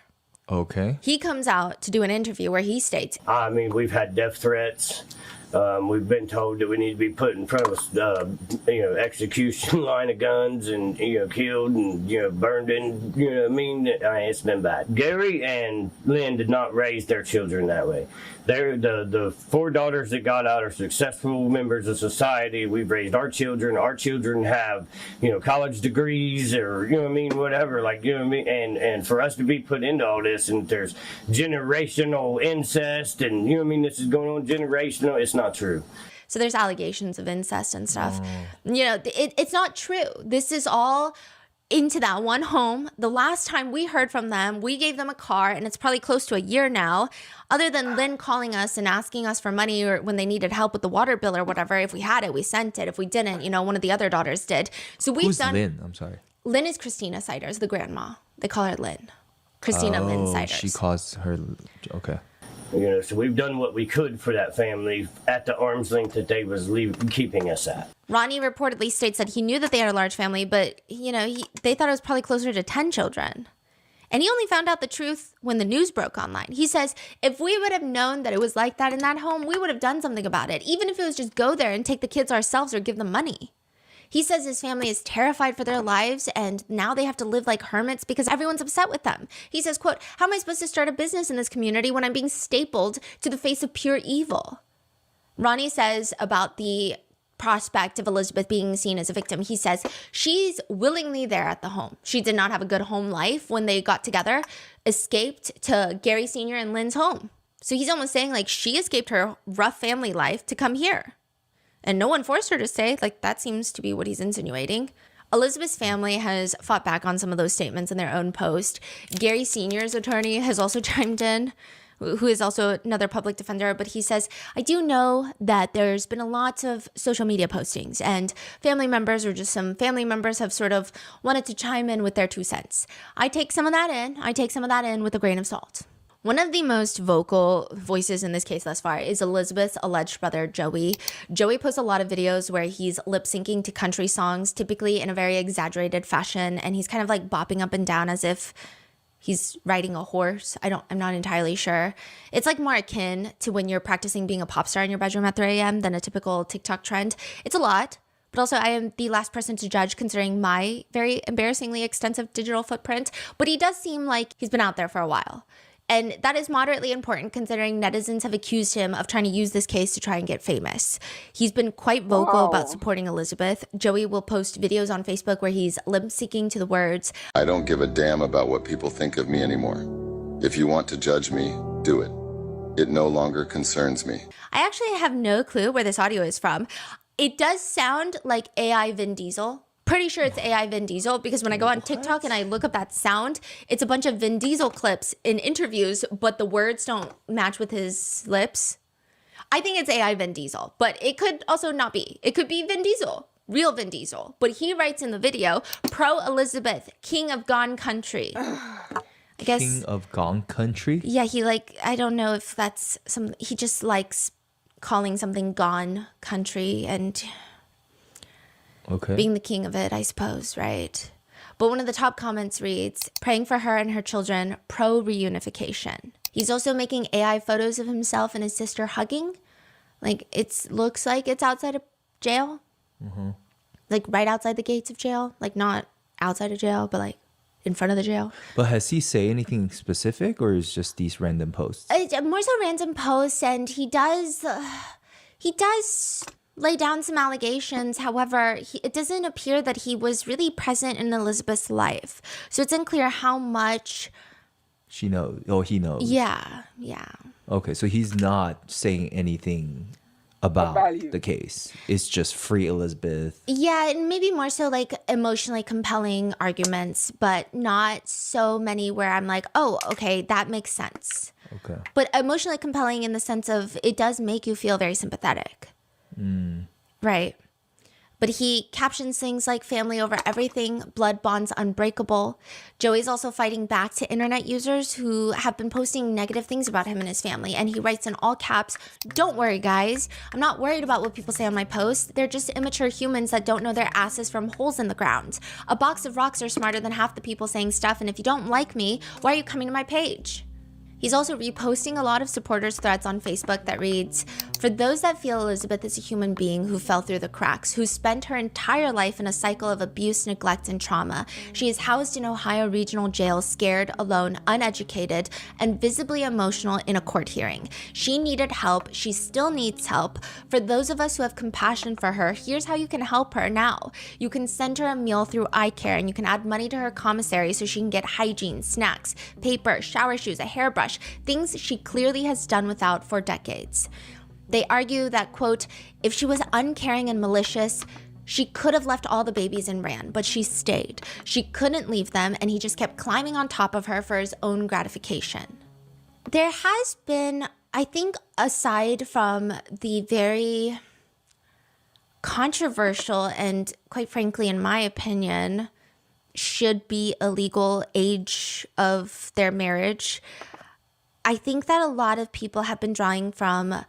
Okay. He comes out to do an interview where he states, I mean, we've had death threats. We've been told that we need to be put in front of a, execution line of guns and, killed and, burned in, it's been bad. Gary and Lynn did not raise their children that way. They're the four daughters that got out are successful members of society. We've raised our children. Our children have, college degrees or, whatever, and for us to be put into all this and there's generational incest and, this is going on generational, it's not true. So there's allegations of incest and stuff. It's not true. This is all into that one home. The last time we heard from them, we gave them a car, and it's probably close to a year now. Other than Lynn calling us and asking us for money or when they needed help with the water bill or whatever, if we had it, we sent it. If we didn't, one of the other daughters did. So we've Who's done. Lynn? I'm sorry. Lynn is Christina Siders, the grandma. They call her Lynn. Christina Lynn Siders. She calls her. Okay. So we've done what we could for that family at the arm's length that they was keeping us at. Ronnie reportedly states that he knew that they had a large family, but, they thought it was probably closer to 10 children. And he only found out the truth when the news broke online. He says, if we would have known that it was like that in that home, we would have done something about it, even if it was just go there and take the kids ourselves or give them money. He says his family is terrified for their lives and now they have to live like hermits because everyone's upset with them. He says, quote, how am I supposed to start a business in this community when I'm being stapled to the face of pure evil? Ronnie says about the prospect of Elizabeth being seen as a victim, he says she's willingly there at the home. She did not have a good home life when they got together, escaped to Gary Sr. and Lynn's home. So he's almost saying like she escaped her rough family life to come here. And no one forced her to stay. That seems to be what he's insinuating. Elizabeth's family has fought back on some of those statements in their own post. Gary Sr.'s attorney has also chimed in who is also another public defender, but he says, I do know that there's been a lot of social media postings and family members, or just some family members, have sort of wanted to chime in with their 2 cents. I take some of that in with a grain of salt. One of the most vocal voices in this case thus far is Elizabeth's alleged brother, Joey. Joey posts a lot of videos where he's lip syncing to country songs, typically in a very exaggerated fashion, and he's kind of like bopping up and down as if he's riding a horse. I'm not entirely sure. It's like more akin to when you're practicing being a pop star in your bedroom at 3 a.m. than a typical TikTok trend. It's a lot, but also I am the last person to judge considering my very embarrassingly extensive digital footprint. But he does seem like he's been out there for a while. And that is moderately important considering netizens have accused him of trying to use this case to try and get famous. He's been quite vocal about supporting Elizabeth. Joey will post videos on Facebook where he's lip syncing to the words, I don't give a damn about what people think of me anymore. If you want to judge me, do it. It no longer concerns me. I actually have no clue where this audio is from. It does sound like AI Vin Diesel. Pretty sure it's AI Vin Diesel, because when I go on TikTok and I look up that sound, it's a bunch of Vin Diesel clips in interviews, but the words don't match with his lips. I think it's AI Vin Diesel, but it could also not be. It could be Vin Diesel, real Vin Diesel. But he writes in the video, pro Elizabeth, king of gone country. I guess. King of gone country? Yeah, I don't know if that's he just likes calling something gone country and being the king of it, I suppose, right? But one of the top comments reads, praying for her and her children, pro reunification. He's also making AI photos of himself and his sister hugging. Like, it looks like it's outside of jail. Mm-hmm. Like, right outside the gates of jail. Like, not outside of jail, but like in front of the jail. But has he say anything specific, or is just these random posts? More so random posts, and he does lay down some allegations. However, it doesn't appear that he was really present in Elizabeth's life. So it's unclear how much she knows. Oh, he knows. Yeah. Okay, so he's not saying anything about the case. It's just free Elizabeth. Yeah, and maybe more so like emotionally compelling arguments, but not so many where I'm like, oh, okay, that makes sense. Okay. But emotionally compelling in the sense of it does make you feel very sympathetic. Right. But he captions things like family over everything, blood bonds unbreakable. Joey's also fighting back to internet users who have been posting negative things about him and his family. And he writes in all caps, don't worry, guys. I'm not worried about what people say on my posts. They're just immature humans that don't know their asses from holes in the ground. A box of rocks are smarter than half the people saying stuff. And if you don't like me, why are you coming to my page? He's also reposting a lot of supporters' threads on Facebook that reads, for those that feel Elizabeth is a human being who fell through the cracks, who spent her entire life in a cycle of abuse, neglect, and trauma, she is housed in Ohio Regional Jail, scared, alone, uneducated, and visibly emotional in a court hearing. She needed help. She still needs help. For those of us who have compassion for her, here's how you can help her now. You can send her a meal through iCare, and you can add money to her commissary so she can get hygiene, snacks, paper, shower shoes, a hairbrush, things she clearly has done without for decades. They argue that, quote, if she was uncaring and malicious, she could have left all the babies and ran, but she stayed. She couldn't leave them, and he just kept climbing on top of her for his own gratification. There has been, I think, aside from the very controversial and, quite frankly, in my opinion, should be illegal age of their marriage, I think that a lot of people have been drawing from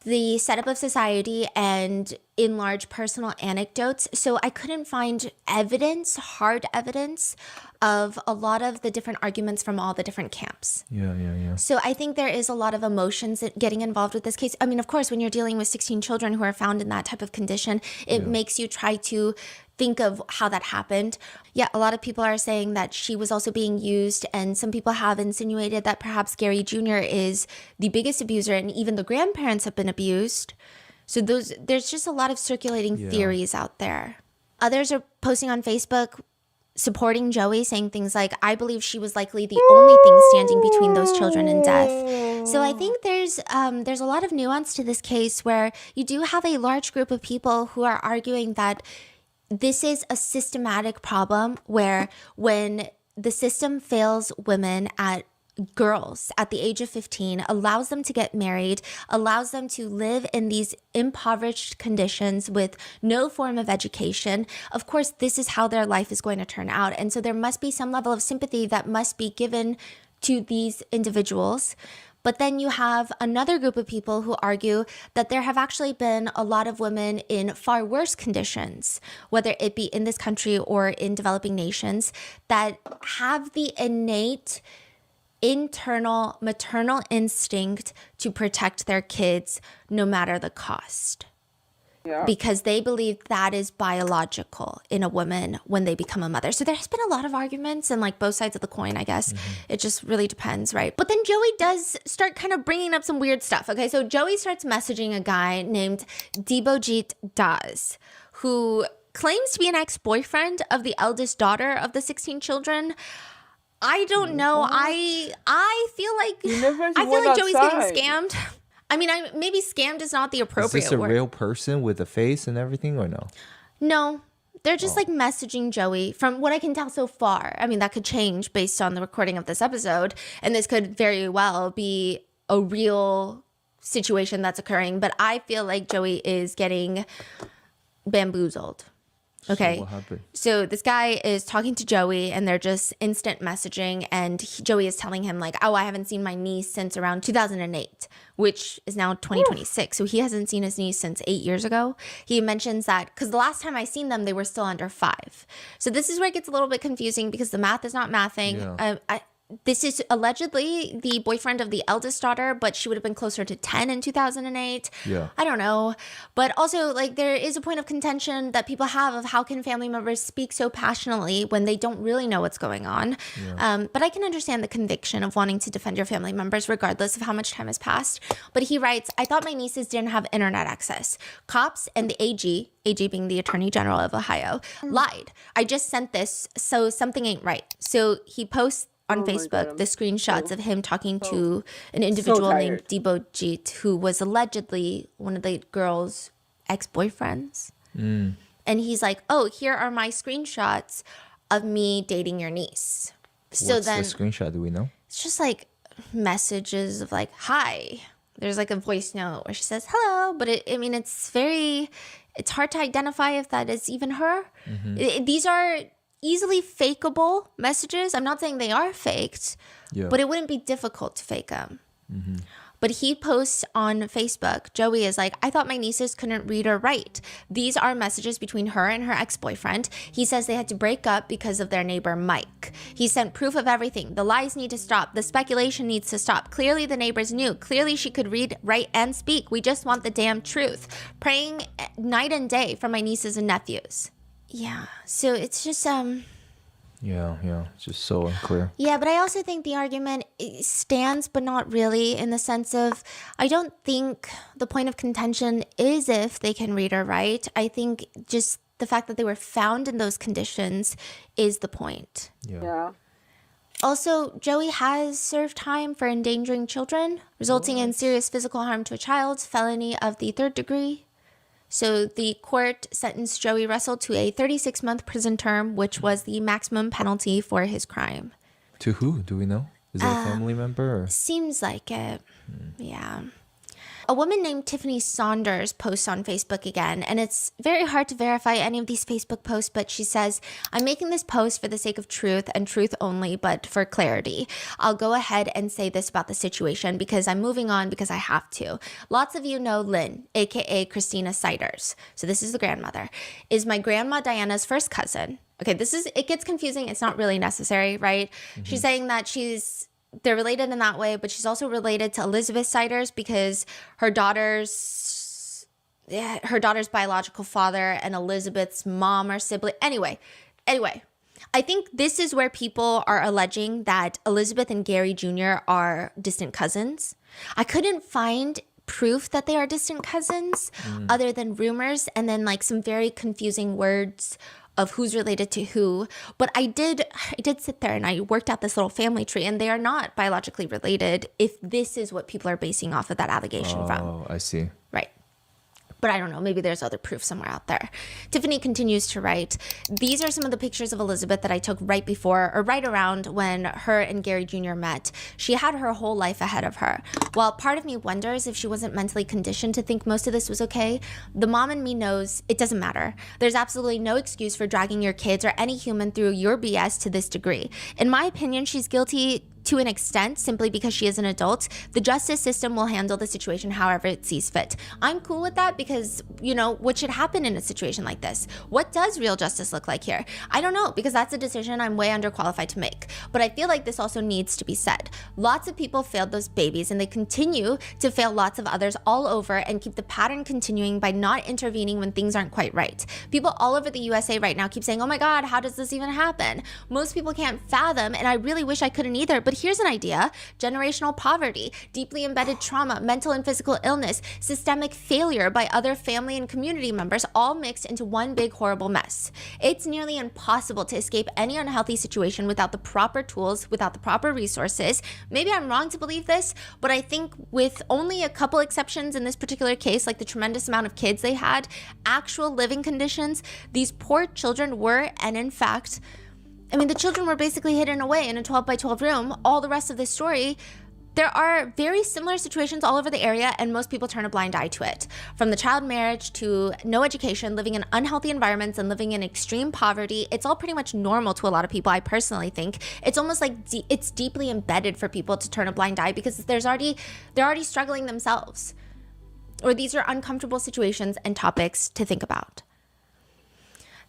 the setup of society and in large personal anecdotes. So I couldn't find evidence, hard evidence, of a lot of the different arguments from all the different camps. Yeah. So I think there is a lot of emotions getting involved with this case. I mean, of course, when you're dealing with 16 children who are found in that type of condition, it makes you try to think of how that happened. Yeah, a lot of people are saying that she was also being used, and some people have insinuated that perhaps Gary Jr. is the biggest abuser, and even the grandparents have been abused. So there's just a lot of circulating theories out there. Others are posting on Facebook supporting Joey, saying things like, I believe she was likely the only thing standing between those children and death. So I think there's a lot of nuance to this case where you do have a large group of people who are arguing that this is a systematic problem where when the system fails women at girls at the age of 15, allows them to get married, allows them to live in these impoverished conditions with no form of education. Of course, this is how their life is going to turn out. And so there must be some level of sympathy that must be given to these individuals. But then you have another group of people who argue that there have actually been a lot of women in far worse conditions, whether it be in this country or in developing nations, that have the innate internal maternal instinct to protect their kids no matter the cost. Yeah. Because they believe that is biological in a woman when they become a mother. So there's been a lot of arguments and like both sides of the coin, I guess. It just really depends, right? But then Joey does start kind of bringing up some weird stuff. Okay, so Joey starts messaging a guy named Debojit Das, who claims to be an ex-boyfriend of the eldest daughter of the 16 children. I don't know. I feel like Joey's getting scammed. I mean, maybe scammed is not the appropriate Is this a word. real person with a face and everything, or no? No, they're just like messaging Joey from what I can tell so far. I mean, that could change based on the recording of this episode, and this could very well be a real situation that's occurring. But I feel like Joey is getting bamboozled. Okay. So what happened? So this guy is talking to Joey and they're just instant messaging, and Joey is telling him like, oh, I haven't seen my niece since around 2008, which is now 2026. So he hasn't seen his niece since 8 years ago. He mentions that because the last time I seen them, they were still under 5. So this is where it gets a little bit confusing because the math is not mathing. Yeah. This is allegedly the boyfriend of the eldest daughter, but she would have been closer to 10 in 2008. Yeah. I don't know. But also, like, there is a point of contention that people have of how can family members speak so passionately when they don't really know what's going on. Yeah. But I can understand the conviction of wanting to defend your family members regardless of how much time has passed. But he writes, I thought my nieces didn't have internet access. Cops and the AG being the Attorney General of Ohio, lied. I just sent this, so something ain't right. So he posts on Facebook the screenshots of him talking to an individual named Debojit, who was allegedly one of the girl's ex-boyfriends. And he's like, oh, here are my screenshots of me dating your niece. So What's then the screenshot? Do we know? it's just like messages of like, hi. There's like a voice note where she says hello, but it's hard to identify if that is even her. These are easily fakeable messages. I'm not saying they are faked, but it wouldn't be difficult to fake them. But he posts on Facebook, Joey is like, I thought my nieces couldn't read or write. These are messages between her and her ex-boyfriend. He says they had to break up because of their neighbor, Mike. He sent proof of everything. The lies need to stop. The speculation needs to stop. Clearly the neighbors knew. Clearly she could read, write, and speak. We just want the damn truth. Praying night and day for my nieces and nephews. Yeah, so it's just, Yeah, it's just so unclear. Yeah, but I also think the argument stands, but not really, in the sense of, I don't think the point of contention is if they can read or write. I think just the fact that they were found in those conditions is the point. Yeah. Also, Joey has served time for endangering children, resulting in serious physical harm to a child, felony of the 3rd degree. So the court sentenced Joey Russell to a 36-month prison term, which was the maximum penalty for his crime. To who? Do we know? Is it a family member? Or? Seems like it. Yeah. A woman named Tiffany Saunders posts on Facebook again, and it's very hard to verify any of these Facebook posts, but she says, I'm making this post for the sake of truth and truth only, but for clarity. I'll go ahead and say this about the situation because I'm moving on because I have to. Lots of you know Lynn, aka Christina Siders. So this is the grandmother. Is my grandma Diana's first cousin. Okay, it gets confusing. It's not really necessary, right? She's saying that they're related in that way, but she's also related to Elizabeth Siders because her daughter's biological father and Elizabeth's mom are sibling. Anyway, I think this is where people are alleging that Elizabeth and Gary Jr. are distant cousins. I couldn't find proof that they are distant cousins other than rumors and then like some very confusing words of who's related to who. But I did sit there and I worked out this little family tree, and they are not biologically related if this is what people are basing off of that allegation from. Oh, I see. Right. But I don't know, maybe there's other proof somewhere out there. Tiffany continues to write, these are some of the pictures of Elizabeth that I took right before or right around when her and Gary Jr. met. She had her whole life ahead of her. While part of me wonders if she wasn't mentally conditioned to think most of this was okay, the mom in me knows it doesn't matter. There's absolutely no excuse for dragging your kids or any human through your BS to this degree. In my opinion, she's guilty to an extent simply because she is an adult. The justice system will handle the situation however it sees fit. I'm cool with that because, you know, what should happen in a situation like this? What does real justice look like here? I don't know, because that's a decision I'm way underqualified to make. But I feel like this also needs to be said. Lots of people failed those babies and they continue to fail lots of others all over and keep the pattern continuing by not intervening when things aren't quite right. People all over the USA right now keep saying, oh my God, how does this even happen? Most people can't fathom, and I really wish I couldn't either, but here's an idea: generational poverty, deeply embedded trauma, mental and physical illness, systemic failure by other family and community members, all mixed into one big horrible mess. It's nearly impossible to escape any unhealthy situation without the proper tools, without the proper resources. Maybe I'm wrong to believe this, but I think with only a couple exceptions in this particular case, like the tremendous amount of kids they had, actual living conditions, these poor children were, and in fact, I mean, the children were basically hidden away in a 12 by 12 room. All the rest of this story, there are very similar situations all over the area, and most people turn a blind eye to it. From the child marriage to no education, living in unhealthy environments, and living in extreme poverty, it's all pretty much normal to a lot of people, I personally think. It's almost like it's deeply embedded for people to turn a blind eye because they're already struggling themselves. Or these are uncomfortable situations and topics to think about.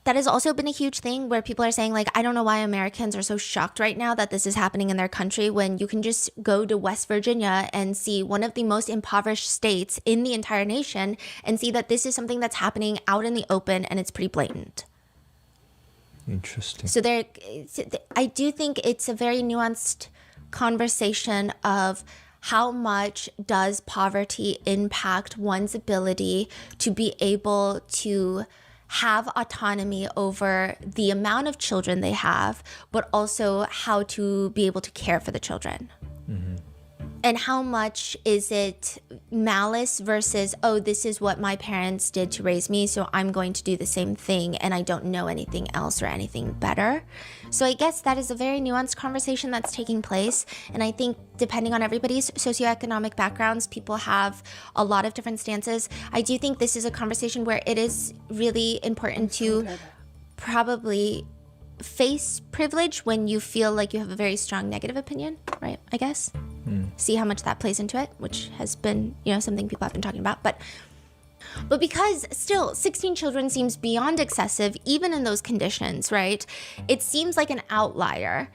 That has also been a huge thing where people are saying, like, I don't know why Americans are so shocked right now that this is happening in their country when you can just go to West Virginia and see one of the most impoverished states in the entire nation and see that this is something that's happening out in the open and it's pretty blatant. Interesting. So I do think it's a very nuanced conversation of how much does poverty impact one's ability to be able to have autonomy over the amount of children they have, but also how to be able to care for the children. Mm-hmm. And how much is it malice versus, oh, this is what my parents did to raise me, so I'm going to do the same thing and I don't know anything else or anything better. So I guess that is a very nuanced conversation that's taking place. And I think depending on everybody's socioeconomic backgrounds, people have a lot of different stances. I do think this is a conversation where it is really important to probably face privilege when you feel like you have a very strong negative opinion, right? I guess. See how much that plays into it, which has been, something people have been talking about. But because still 16 children seems beyond excessive, even in those conditions, right? It seems like an outlier.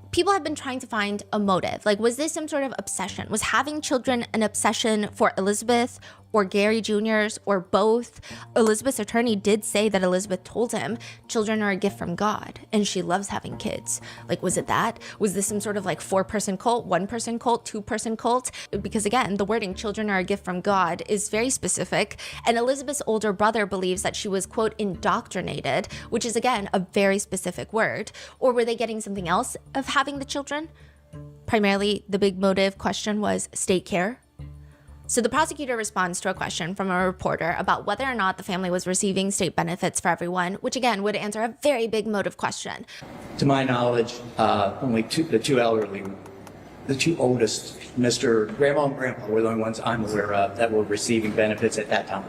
People have been trying to find a motive. Like, was this some sort of obsession? Was having children an obsession for Elizabeth or Gary Jr.'s or both? Elizabeth's attorney did say that Elizabeth told him children are a gift from God and she loves having kids. Like, was it that? Was this some sort of like 4-person cult, 1-person cult, 2-person cult? Because again, the wording children are a gift from God is very specific. And Elizabeth's older brother believes that she was, quote, indoctrinated, which is again, a very specific word. Or were they getting something else of having the children? Primarily, the big motive question was state care. So the prosecutor responds to a question from a reporter about whether or not the family was receiving state benefits for everyone, which again would answer a very big motive question. To my knowledge, only the two elderly, the two oldest, Mr. Grandma and Grandpa, were the only ones I'm aware of that were receiving benefits at that time,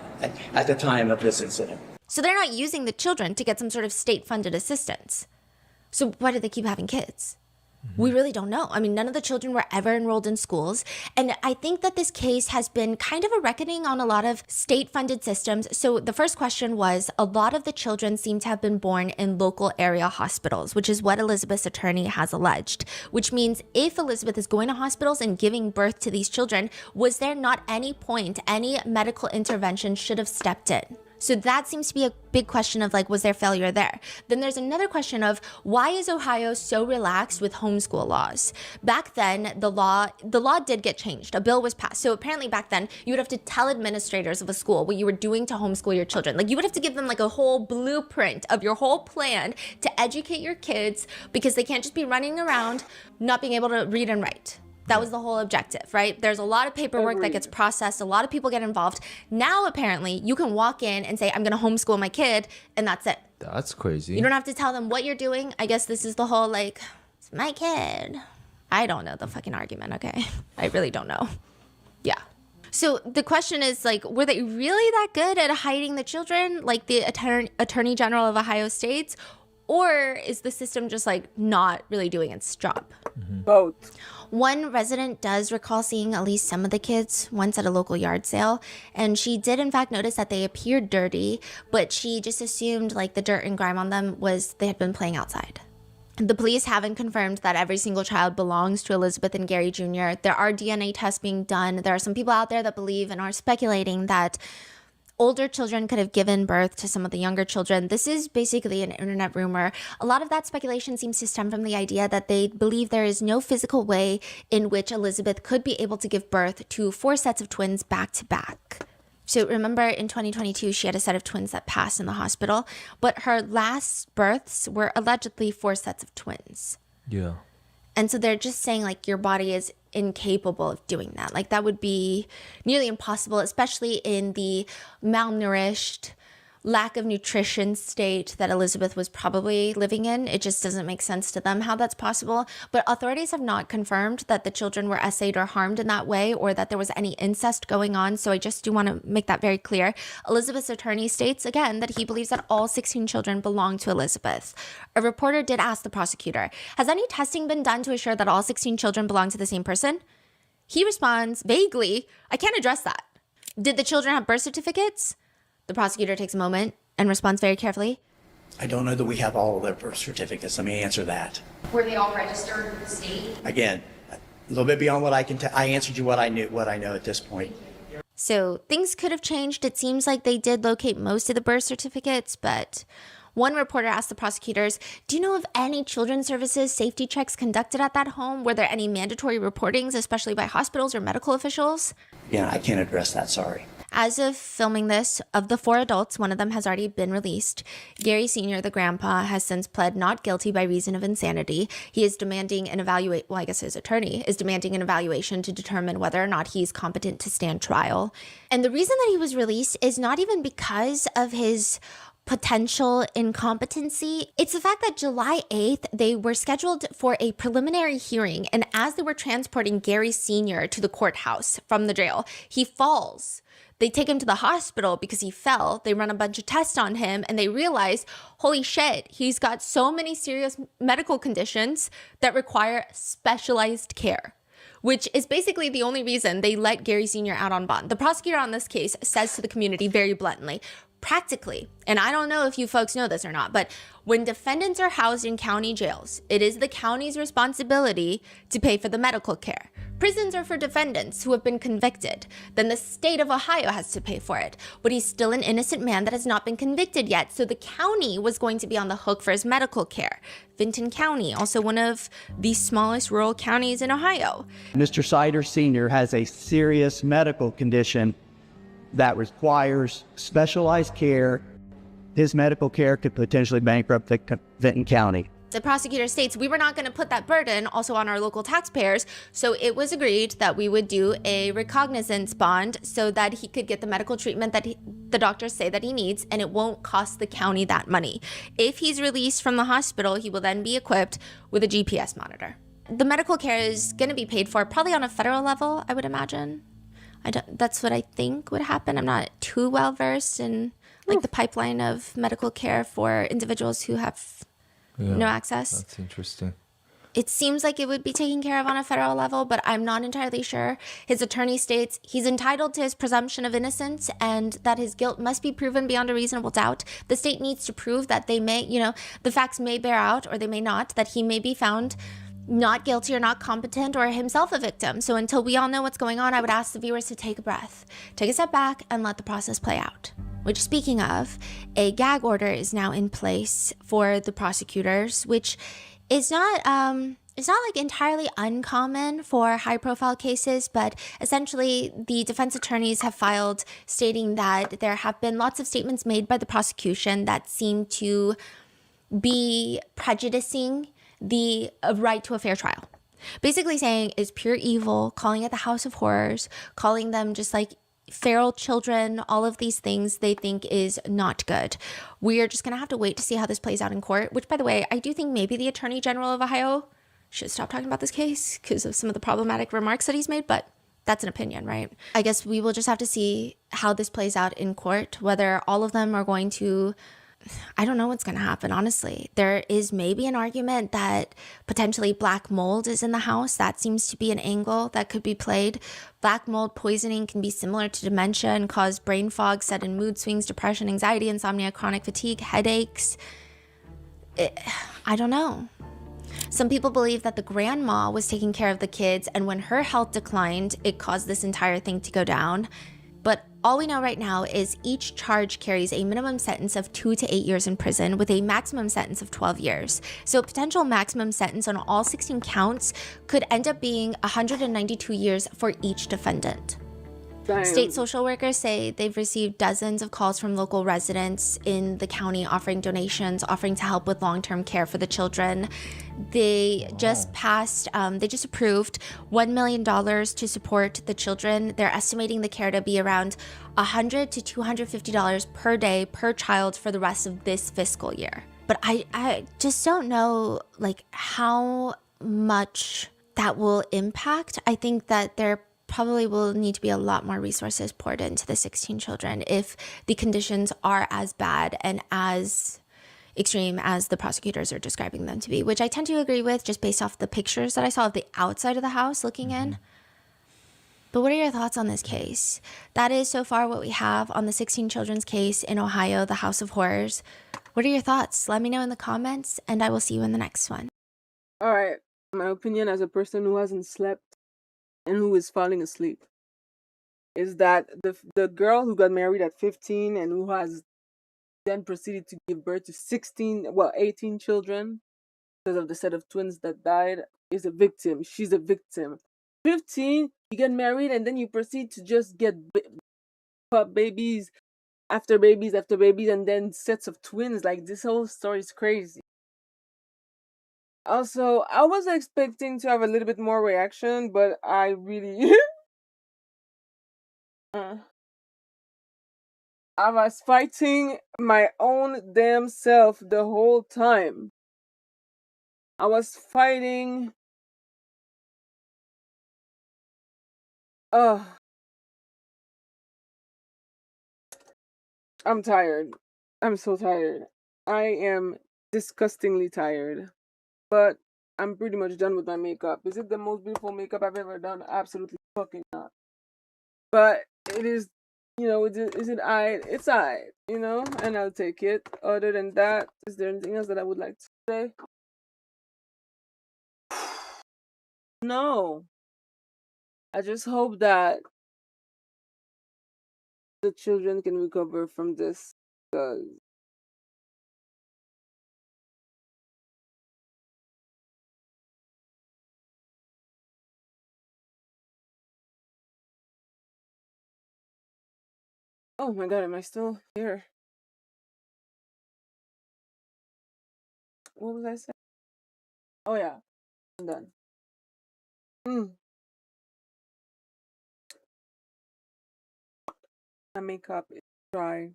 at the time of this incident. So they're not using the children to get some sort of state-funded assistance. So why do they keep having kids? We really don't know. I mean, none of the children were ever enrolled in schools. And I think that this case has been kind of a reckoning on a lot of state-funded systems. So the first question was, a lot of the children seem to have been born in local area hospitals, which is what Elizabeth's attorney has alleged. Which means if Elizabeth is going to hospitals and giving birth to these children, was there not any point, any medical intervention should have stepped in? So that seems to be a big question of like, was there failure there? Then there's another question of why is Ohio so relaxed with homeschool laws? Back then, the law did get changed. A bill was passed. So apparently back then, you would have to tell administrators of a school what you were doing to homeschool your children. Like you would have to give them like a whole blueprint of your whole plan to educate your kids because they can't just be running around not being able to read and write. That was the whole objective, right? There's a lot of paperwork that gets processed. A lot of people get involved. Now, apparently, you can walk in and say, I'm going to homeschool my kid, and that's it. That's crazy. You don't have to tell them what you're doing. I guess this is the whole, like, it's my kid. I don't know the fucking argument, okay? I really don't know. Yeah. So the question is, like, were they really that good at hiding the children, like the Attorney General of Ohio State? Or is the system just, like, not really doing its job? Both. One resident does recall seeing at least some of the kids once at a local yard sale, and she did in fact notice that they appeared dirty, but she just assumed like the dirt and grime on them was they had been playing outside. The police haven't confirmed that every single child belongs to Elizabeth and Gary Jr. There are DNA tests being done. There are some people out there that believe and are speculating that older children could have given birth to some of the younger children. This is basically an internet rumor. A lot of that speculation seems to stem from the idea that they believe there is no physical way in which Elizabeth could be able to give birth to 4 sets of twins back to back. So remember in 2022, she had a set of twins that passed in the hospital, but her last births were allegedly 4 sets of twins. Yeah. And so they're just saying like your body is incapable of doing that. Like that would be nearly impossible, especially in the malnourished, lack of nutrition state that Elizabeth was probably living in. It just doesn't make sense to them how that's possible. But authorities have not confirmed that the children were essayed or harmed in that way or that there was any incest going on. So I just do want to make that very clear. Elizabeth's attorney states again that he believes that all 16 children belong to Elizabeth. A reporter did ask the prosecutor, has any testing been done to assure that all 16 children belong to the same person? He responds vaguely, I can't address that. Did the children have birth certificates? The prosecutor takes a moment and responds very carefully. I don't know that we have all of their birth certificates. Let me answer that. Were they all registered with the state? Again, a little bit beyond what I can I answered you what I know at this point. So things could have changed. It seems like they did locate most of the birth certificates, but one reporter asked the prosecutors, do you know of any children's services safety checks conducted at that home? Were there any mandatory reportings, especially by hospitals or medical officials? Yeah, I can't address that, sorry. As of filming this, of the 4 adults, one of them has already been released. Gary Sr., the grandpa, has since pled not guilty by reason of insanity. He is demanding an his attorney is demanding an evaluation to determine whether or not he's competent to stand trial. And the reason that he was released is not even because of his potential incompetency. It's the fact that July 8th, they were scheduled for a preliminary hearing. And as they were transporting Gary Sr. to the courthouse from the jail, he falls. They take him to the hospital because he fell. They run a bunch of tests on him and they realize, holy shit, he's got so many serious medical conditions that require specialized care, which is basically the only reason they let Gary Sr. out on bond. The prosecutor on this case says to the community very bluntly, practically, and I don't know if you folks know this or not, but when defendants are housed in county jails, it is the county's responsibility to pay for the medical care. Prisons are for defendants who have been convicted. Then the state of Ohio has to pay for it. But he's still an innocent man that has not been convicted yet. So the county was going to be on the hook for his medical care. Vinton County, also one of the smallest rural counties in Ohio. Mr. Sider Sr. has a serious medical condition that requires specialized care. His medical care could potentially bankrupt Vinton County. The prosecutor states we were not going to put that burden also on our local taxpayers, so it was agreed that we would do a recognizance bond so that he could get the medical treatment that the doctors say that he needs, and it won't cost the county that money. If he's released from the hospital, he will then be equipped with a GPS monitor. The medical care is going to be paid for probably on a federal level, I would imagine. That's what I think would happen. I'm not too well versed in like the pipeline of medical care for individuals who have no access. That's interesting. It seems like it would be taken care of on a federal level, but I'm not entirely sure. His attorney states he's entitled to his presumption of innocence and that his guilt must be proven beyond a reasonable doubt. The state needs to prove that they may, the facts may bear out or they may not, that he may be found not guilty or not competent or himself a victim. So until we all know what's going on, I would ask the viewers to take a breath, take a step back and let the process play out. Which, speaking of, a gag order is now in place for the prosecutors, which is not like entirely uncommon for high-profile cases, but essentially the defense attorneys have filed stating that there have been lots of statements made by the prosecution that seem to be prejudicing the right to a fair trial. basically saying is pure evil, calling it the House of Horrors, calling them just like feral children, all of these things they think is not good. We are just going to have to wait to see how this plays out in court, which, by the way, I do think maybe the Attorney General of Ohio should stop talking about this case because of some of the problematic remarks that he's made, but that's an opinion, right? I guess we will just have to see how this plays out in court, whether all of them are going to, I don't know what's going to happen, honestly. There is maybe an argument that potentially black mold is in the house. That seems to be an angle that could be played. Black mold poisoning can be similar to dementia and cause brain fog, sudden mood swings, depression, anxiety, insomnia, chronic fatigue, headaches. I don't know. Some people believe that the grandma was taking care of the kids, and when her health declined, it caused this entire thing to go down. But all we know right now is each charge carries a minimum sentence of 2 to 8 years in prison with a maximum sentence of 12 years. So a potential maximum sentence on all 16 counts could end up being 192 years for each defendant. Damn. State social workers say they've received dozens of calls from local residents in the county offering donations, offering to help with long-term care for the children. They just passed, they just approved $1 million to support the children. They're estimating the care to be around $100 to $250 per day per child for the rest of this fiscal year. But I just don't know like how much that will impact. I think that there probably will need to be a lot more resources poured into the 16 children if the conditions are as bad and as extreme as the prosecutors are describing them to be, which I tend to agree with just based off the pictures that I saw of the outside of the house looking in. But what are your thoughts on this case? That is so far what we have on the 16 children's case in Ohio, the House of Horrors. What are your thoughts? Let me know in the comments, and I will see you in the next one. All right. My opinion as a person who hasn't slept and who is falling asleep is that the girl who got married at 15 and who has then proceeded to give birth to 18 children because of the set of twins that died is a victim. She's a victim. 15, you get married and then you proceed to just get babies after babies after babies and then sets of twins. Like, this whole story is crazy. Also, I was expecting to have a little bit more reaction, but I really I was fighting my own damn self the whole time. I was fighting. Ugh. I'm tired. I'm so tired. I am disgustingly tired. But I'm pretty much done with my makeup. Is it the most beautiful makeup I've ever done? Absolutely fucking not. But it is, it's I, and I'll take it. Other than that, is there anything else that I would like to say? No. I just hope that the children can recover from this, because oh my god, am I still here? What was I saying? Oh yeah, I'm done. My makeup is dry.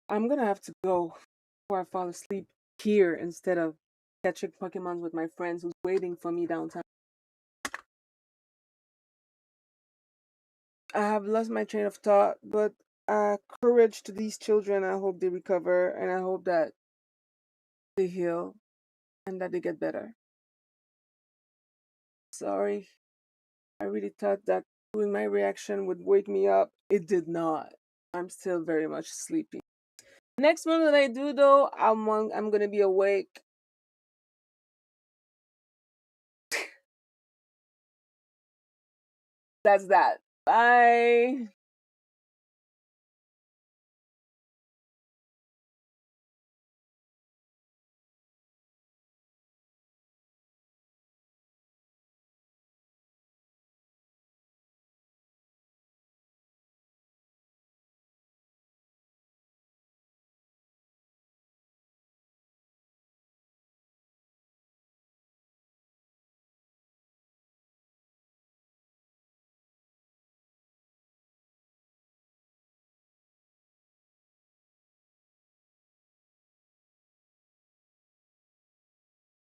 I'm gonna have to go before I fall asleep here instead of catching Pokemons with my friends who's waiting for me downtown. I have lost my train of thought, but courage to these children. I hope they recover, and I hope that they heal and that they get better. Sorry. I really thought that doing my reaction would wake me up. It did not. I'm still very much sleepy. Next one that I do though, I'm gonna be awake. That's that. Bye.